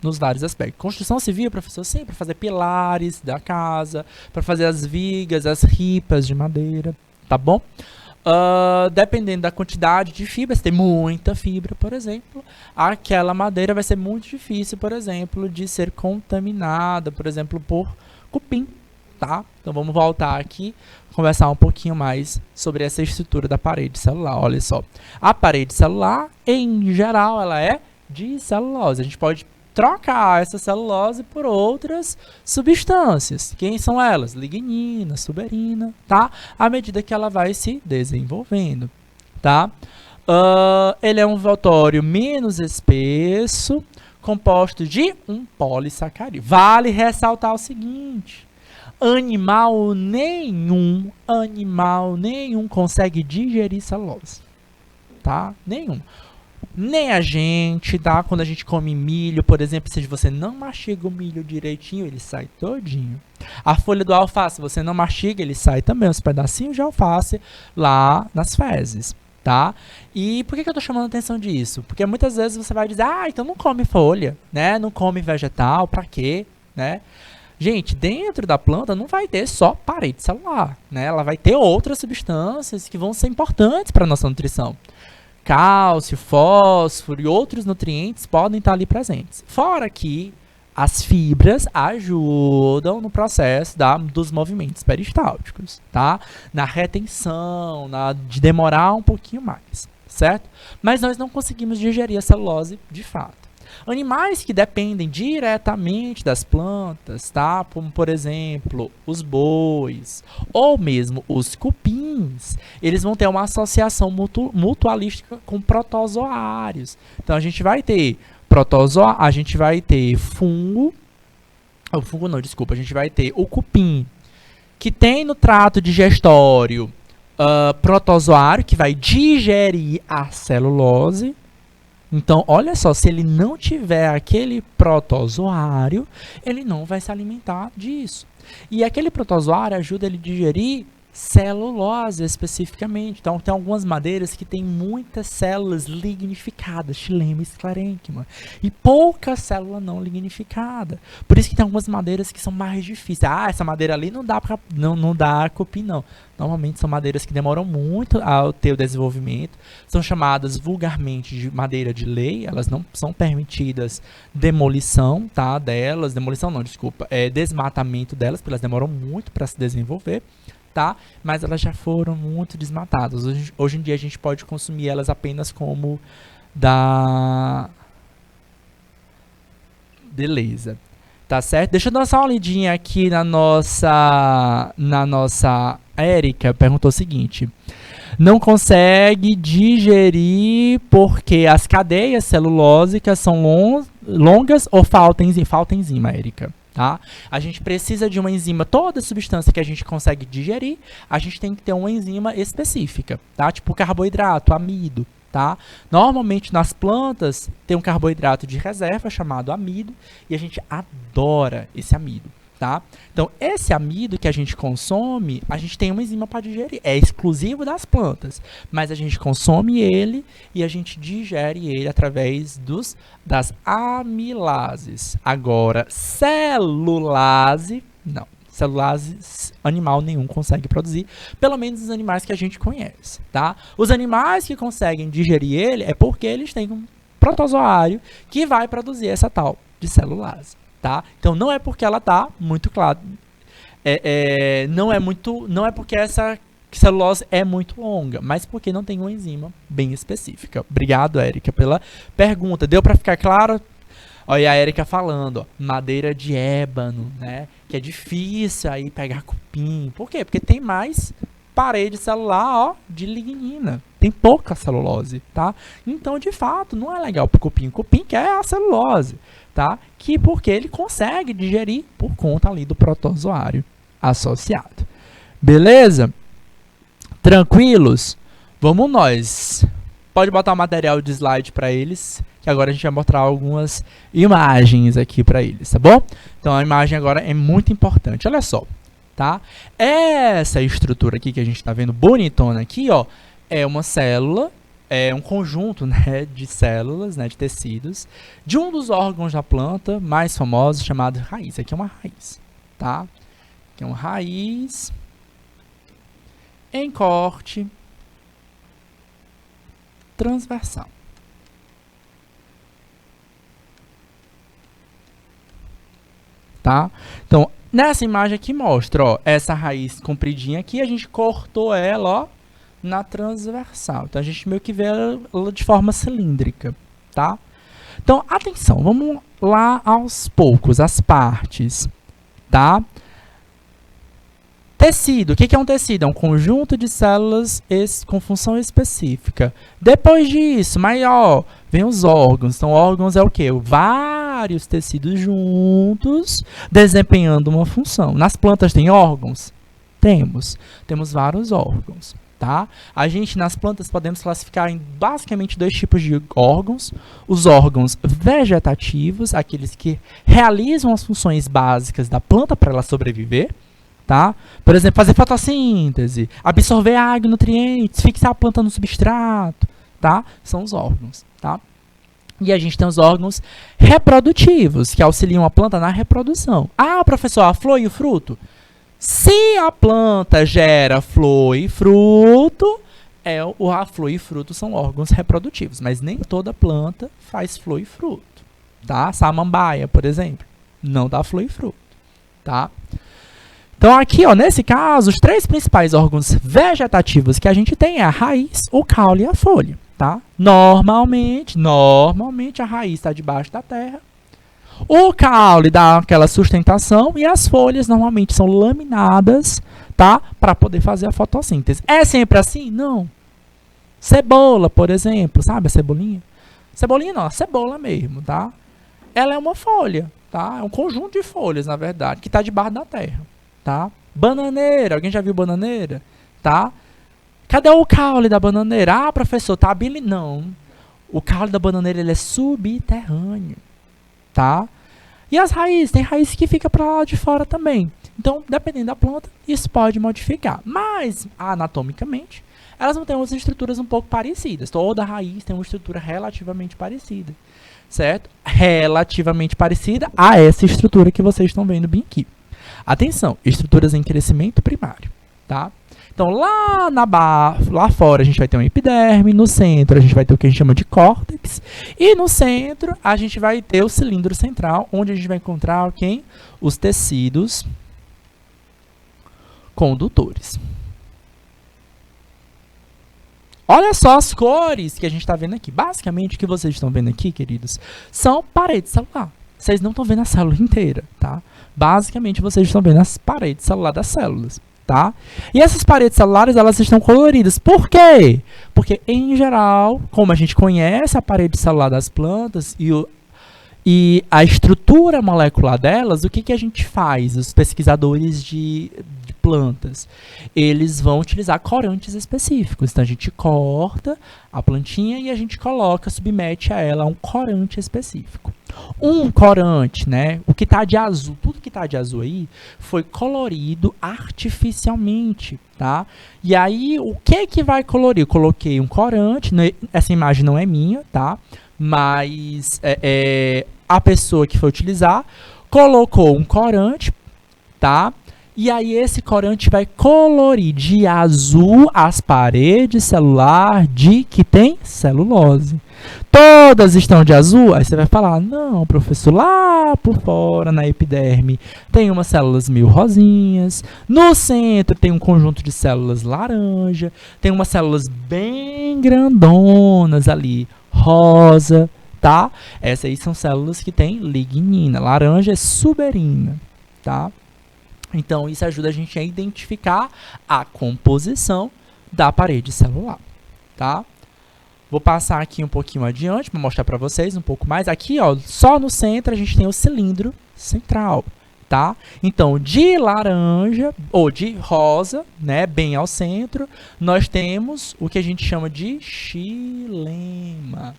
nos vários aspectos. Construção civil, professor, sim, para fazer pilares da casa, para fazer as vigas, as ripas de madeira, tá bom? Dependendo da quantidade de fibra, se tem muita fibra, por exemplo, aquela madeira vai ser muito difícil, por exemplo, de ser contaminada, por exemplo, por cupim, tá? Então vamos voltar aqui, conversar um pouquinho mais sobre essa estrutura da parede celular. Olha só, a parede celular, em geral, ela é de celulose. A gente pode trocar essa celulose por outras substâncias. Quem são elas? Lignina, suberina, tá? À medida que ela vai se desenvolvendo, tá? Ele é um envoltório menos espesso, composto de um polissacarídeo. Vale ressaltar o seguinte: animal nenhum consegue digerir celulose, tá? Nenhum. Nem a gente, tá? Quando a gente come milho, por exemplo, se você não mastiga o milho direitinho, ele sai todinho. A folha do alface, você não mastiga, ele sai também os pedacinhos de alface lá nas fezes, tá? E por que eu tô chamando a atenção disso? Porque muitas vezes você vai dizer, então não come folha, né? Não come vegetal, pra quê, né? Gente, dentro da planta não vai ter só parede celular, né? Ela vai ter outras substâncias que vão ser importantes para a nossa nutrição. Cálcio, fósforo e outros nutrientes podem estar ali presentes. Fora que as fibras ajudam no processo dos movimentos peristálticos, tá? Na retenção, de demorar um pouquinho mais, certo? Mas nós não conseguimos digerir a celulose de fato. Animais que dependem diretamente das plantas, tá? Como, por exemplo, os bois ou mesmo os cupins, eles vão ter uma associação mutualística com protozoários. Então a gente vai ter a gente vai ter a gente vai ter o cupim, que tem no trato digestório protozoário, que vai digerir a celulose. Então, olha só, se ele não tiver aquele protozoário, ele não vai se alimentar disso. E aquele protozoário ajuda ele a digerir celulose especificamente. Então, tem algumas madeiras que têm muitas células lignificadas, xilema e esclerênquima, e pouca célula não lignificada. Por isso que tem algumas madeiras que são mais difíceis. Essa madeira ali não dá cupim, não. Normalmente são madeiras que demoram muito a ter o desenvolvimento. São chamadas vulgarmente de madeira de lei. Elas não são permitidas demolição, tá, delas. Demolição não, desculpa. Desmatamento delas, porque elas demoram muito para se desenvolver. Tá? Mas elas já foram muito desmatadas. Hoje em dia a gente pode consumir elas apenas como beleza. Tá certo? Deixa eu dar só uma olhadinha aqui na nossa Érica perguntou o seguinte: não consegue digerir porque as cadeias celulósicas são longas ou falta enzima, Érica? Tá? A gente precisa de uma enzima, toda substância que a gente consegue digerir, a gente tem que ter uma enzima específica, tá? Tipo carboidrato, amido, tá? Normalmente nas plantas tem um carboidrato de reserva chamado amido e a gente adora esse amido, tá? Então esse amido que a gente consome, a gente tem uma enzima para digerir, é exclusivo das plantas, mas a gente consome ele e a gente digere ele através das amilases. Agora, celulase, não. Celulase animal nenhum consegue produzir, pelo menos os animais que a gente conhece, tá? Os animais que conseguem digerir ele é porque eles têm um protozoário que vai produzir essa tal de celulase, tá? Então não é porque ela tá muito clara, não é porque essa celulose é muito longa, mas porque não tem uma enzima bem específica. Obrigado, Érica, pela pergunta. Deu para ficar claro? Olha a Érica falando, ó, madeira de ébano, né? Que é difícil aí pegar cupim. Por quê? Porque tem mais parede celular, ó, de lignina. Tem pouca celulose, tá? Então, de fato, não é legal pro cupim. O cupim quer a celulose, tá? Porque ele consegue digerir por conta ali do protozoário associado. Beleza? Tranquilos? Vamos nós. Pode botar o material de slide para eles, que agora a gente vai mostrar algumas imagens aqui para eles, tá bom? Então a imagem agora é muito importante. Olha só, tá? Essa estrutura aqui que a gente está vendo bonitona aqui, ó, é uma célula, é um conjunto, né, de células, né, de tecidos, de um dos órgãos da planta mais famosos, chamado raiz. Aqui é uma raiz, tá? Aqui é uma raiz em corte transversal. Tá? Então, Nessa imagem aqui mostra, ó, essa raiz compridinha aqui, a gente cortou ela, ó, na transversal. Então, a gente meio que vê ela de forma cilíndrica, tá? Então, atenção, vamos lá aos poucos, as partes, tá? Tecido, o que é um tecido? É um conjunto de células com função específica. Depois disso, maior, vem os órgãos. Então, órgãos é o quê? Vários tecidos juntos, desempenhando uma função. Nas plantas tem órgãos? Temos vários órgãos. Tá? A gente, nas plantas, podemos classificar em basicamente 2 tipos de órgãos. Os órgãos vegetativos, aqueles que realizam as funções básicas da planta para ela sobreviver. Tá? Por exemplo, fazer fotossíntese, absorver água e nutrientes, fixar a planta no substrato. Tá? São os órgãos. Tá? E a gente tem os órgãos reprodutivos, que auxiliam a planta na reprodução. Ah, professor, a flor e o fruto? Se a planta gera flor e fruto, a flor e fruto são órgãos reprodutivos, mas nem toda planta faz flor e fruto, tá? Samambaia, por exemplo, não dá flor e fruto, tá? Então aqui, ó, nesse caso, os 3 principais órgãos vegetativos que a gente tem é a raiz, o caule e a folha, tá? Normalmente a raiz está debaixo da terra. O caule dá aquela sustentação e as folhas normalmente são laminadas, tá? Para poder fazer a fotossíntese. É sempre assim? Não. Cebola, por exemplo, sabe a cebolinha? Cebolinha não, a cebola mesmo, tá? Ela é uma folha, tá? É um conjunto de folhas, na verdade, que está debaixo da terra, tá? Bananeira, alguém já viu bananeira? Tá? Cadê o caule da bananeira? Ah, professor, tá Não. O caule da bananeira ele é subterrâneo. Tá? E as raízes, tem raiz que fica para lá de fora também. Então, dependendo da planta, isso pode modificar. Mas, anatomicamente, elas vão ter umas estruturas um pouco parecidas. Toda raiz tem uma estrutura relativamente parecida, certo? Relativamente parecida a essa estrutura que vocês estão vendo bem aqui. Atenção, estruturas em crescimento primário, tá? Então, lá fora a gente vai ter uma epiderme, no centro a gente vai ter o que a gente chama de córtex, e no centro a gente vai ter o cilindro central, onde a gente vai encontrar quem? Os tecidos condutores. Olha só as cores que a gente está vendo aqui. Basicamente, o que vocês estão vendo aqui, queridos, são paredes celulares. Vocês não estão vendo a célula inteira, tá? Basicamente, vocês estão vendo as paredes celulares das células. Tá? E essas paredes celulares, elas estão coloridas. Por quê? Porque, em geral, como a gente conhece a parede celular das plantas e a estrutura molecular delas, o que a gente faz? Os pesquisadores de plantas, eles vão utilizar corantes específicos. Então, a gente corta a plantinha e a gente coloca, submete a ela a um corante específico. Um corante, né? O que está de azul, tudo que está de azul aí foi colorido artificialmente, tá? E aí, o que vai colorir? Eu coloquei um corante, né? Essa imagem não é minha, tá? Mas a pessoa que foi utilizar colocou um corante, tá? E aí esse corante vai colorir de azul as paredes celulares que tem celulose. Todas estão de azul? Aí você vai falar, não, professor, lá por fora, na epiderme, tem umas células meio rosinhas. No centro tem um conjunto de células laranja. Tem umas células bem grandonas ali, rosa, tá? Essas aí são células que têm lignina. Laranja é suberina, tá? Então, isso ajuda a gente a identificar a composição da parede celular, tá? Vou passar aqui um pouquinho adiante para mostrar para vocês um pouco mais. Aqui, ó, só no centro a gente tem o cilindro central, tá? Então, de laranja ou de rosa, né, bem ao centro, nós temos o que a gente chama de xilema.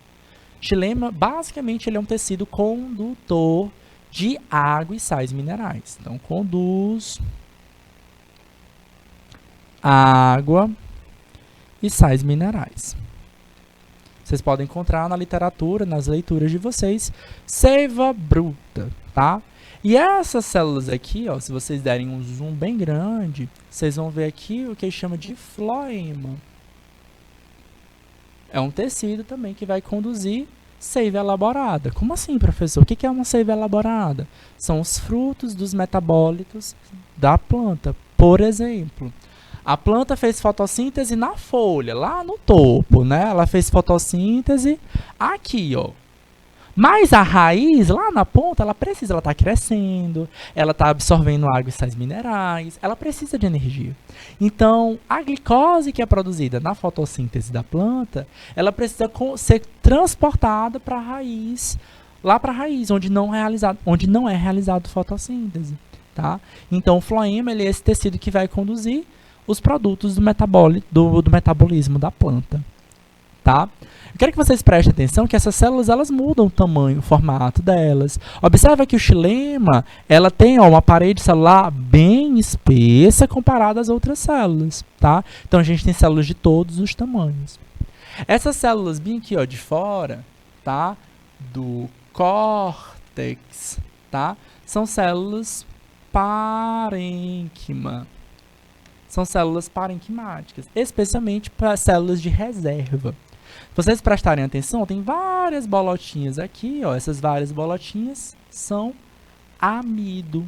Xilema, basicamente, ele é um tecido condutor de água e sais minerais. Então, conduz água e sais minerais. Vocês podem encontrar na literatura, nas leituras de vocês, seiva bruta, tá? E essas células aqui, ó, se vocês derem um zoom bem grande, vocês vão ver aqui o que chama de floema. É um tecido também que vai conduzir Seiva elaborada. Como assim, professor? O que é uma seiva elaborada? São os frutos dos metabólitos da planta. Por exemplo, a planta fez fotossíntese na folha, lá no topo, né? Ela fez fotossíntese aqui, ó. Mas a raiz, lá na ponta, ela está crescendo, ela está absorvendo água e sais minerais, ela precisa de energia. Então, a glicose que é produzida na fotossíntese da planta, ela precisa ser transportada para a raiz, lá para a raiz, onde não é realizado fotossíntese. Tá? Então, o floema ele é esse tecido que vai conduzir os produtos do metabolismo da planta. Tá? Eu quero que vocês prestem atenção que essas células elas mudam o tamanho, o formato delas. Observa que o xilema ela tem uma parede celular bem espessa comparada às outras células. Tá? Então a gente tem células de todos os tamanhos. Essas células bem aqui ó, de fora, tá? Do córtex, tá? São células parênquima. São células parenquimáticas, especialmente para células de reserva. Se vocês prestarem atenção, tem várias bolotinhas aqui, ó. Essas várias bolotinhas são amido.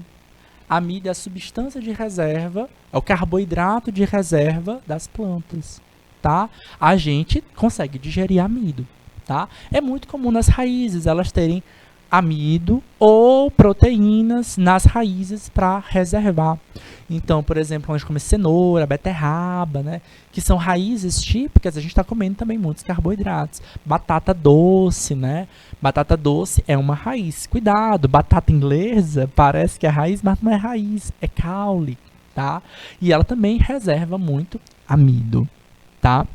Amido é a substância de reserva, é o carboidrato de reserva das plantas, tá? A gente consegue digerir amido, tá? É muito comum nas raízes elas terem amido ou proteínas nas raízes para reservar. Então, por exemplo, a gente come cenoura, beterraba, né? Que são raízes típicas, a gente está comendo também muitos carboidratos. Batata doce, né? Batata doce é uma raiz. Cuidado, batata inglesa parece que é raiz, mas não é raiz, é caule, tá? E ela também reserva muito amido, tá?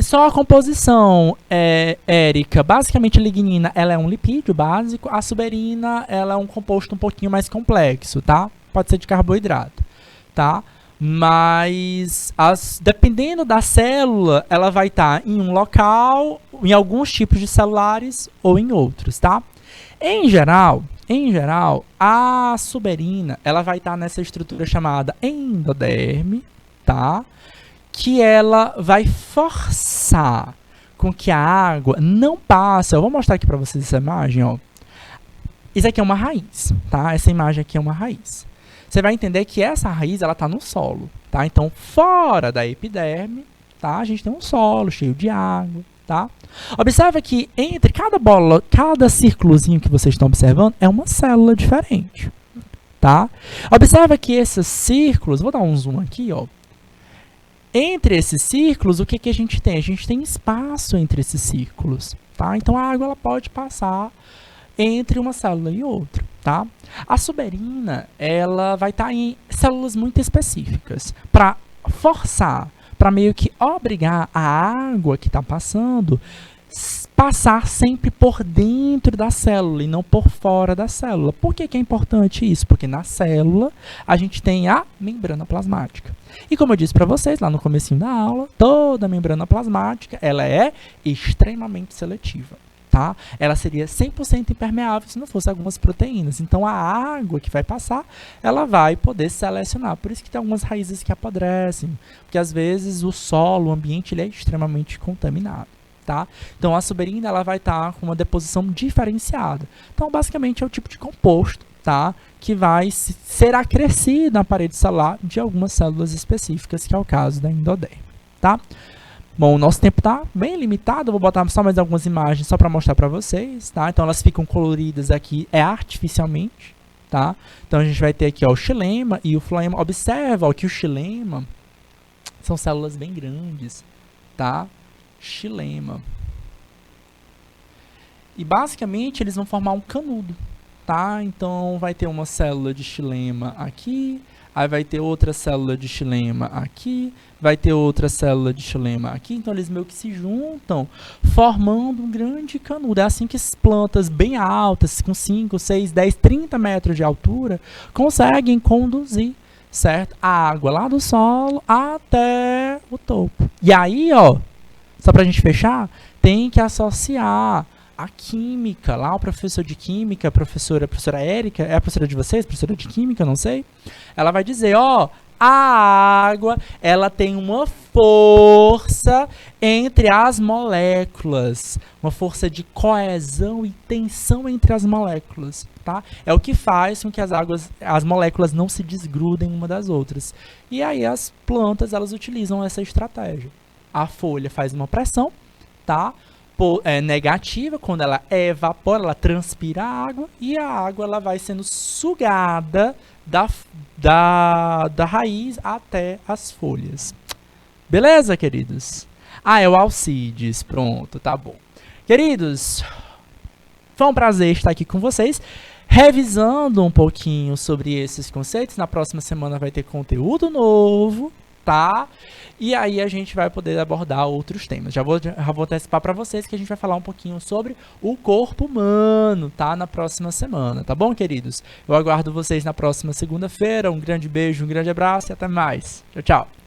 Só a composição, Érica, basicamente a lignina ela é um lipídio básico, a suberina ela é um composto um pouquinho mais complexo, tá? Pode ser de carboidrato, tá? Mas, dependendo da célula, ela vai estar em um local, em alguns tipos de celulares ou em outros, tá? Em geral, a suberina ela vai estar nessa estrutura chamada endoderme, tá? Que ela vai forçar com que a água não passe. Eu vou mostrar aqui para vocês essa imagem, ó. Isso aqui é uma raiz, tá? Essa imagem aqui é uma raiz. Você vai entender que essa raiz ela está no solo, tá? Então, fora da epiderme, tá? A gente tem um solo cheio de água, tá? Observa que entre cada círculozinho que vocês estão observando é uma célula diferente, tá? Observa que esses círculos, vou dar um zoom aqui, ó. Entre esses círculos, o que a gente tem? A gente tem espaço entre esses círculos, tá? Então, a água ela pode passar entre uma célula e outra, tá? A suberina, ela vai estar em células muito específicas para forçar, para meio que obrigar a água que está passando passar sempre por dentro da célula e não por fora da célula. Por que é importante isso? Porque na célula a gente tem a membrana plasmática. E como eu disse para vocês lá no comecinho da aula, toda a membrana plasmática ela é extremamente seletiva. Tá? Ela seria 100% impermeável se não fosse algumas proteínas. Então, a água que vai passar, ela vai poder selecionar. Por isso que tem algumas raízes que apodrecem, porque às vezes o solo, o ambiente, ele é extremamente contaminado. Tá? Então, a suberina ela vai estar com uma deposição diferenciada. Então, basicamente, é o tipo de composto, tá? Que vai ser acrescido na parede celular de algumas células específicas, que é o caso da endoderme. Tá? Bom, o nosso tempo está bem limitado, eu vou botar só mais algumas imagens só para mostrar para vocês, tá? Então, elas ficam coloridas aqui artificialmente, tá? Então, a gente vai ter aqui ó, o xilema e o floema. Observa ó, que o xilema são células bem grandes, tá? Xilema. E, basicamente, eles vão formar um canudo, tá? Então, vai ter uma célula de xilema aqui, aí vai ter outra célula de xilema aqui, vai ter outra célula de xilema aqui. Então, eles meio que se juntam, formando um grande canudo. É assim que as plantas bem altas, com 5, 6, 10, 30 metros de altura, conseguem conduzir, certo? A água lá do solo até o topo. E aí, ó, só pra gente fechar, tem que associar a química, lá o professor de química, a professora Érica, é a professora de vocês, professora de química, não sei. Ela vai dizer, ó, A água, ela tem uma força entre as moléculas, uma força de coesão e tensão entre as moléculas, tá? É o que faz com que as moléculas não se desgrudem uma das outras. E aí as plantas, elas utilizam essa estratégia. A folha faz uma pressão, tá? Negativa, quando ela evapora, ela transpira a água, e a água ela vai sendo sugada da raiz até as folhas. Beleza, queridos? É o Alcides. Pronto, tá bom. Queridos, foi um prazer estar aqui com vocês, revisando um pouquinho sobre esses conceitos. Na próxima semana vai ter conteúdo novo, tá? E aí a gente vai poder abordar outros temas. Já vou antecipar para vocês que a gente vai falar um pouquinho sobre o corpo humano, tá? Na próxima semana, tá bom, queridos? Eu aguardo vocês na próxima segunda-feira. Um grande beijo, um grande abraço e até mais. Tchau, tchau.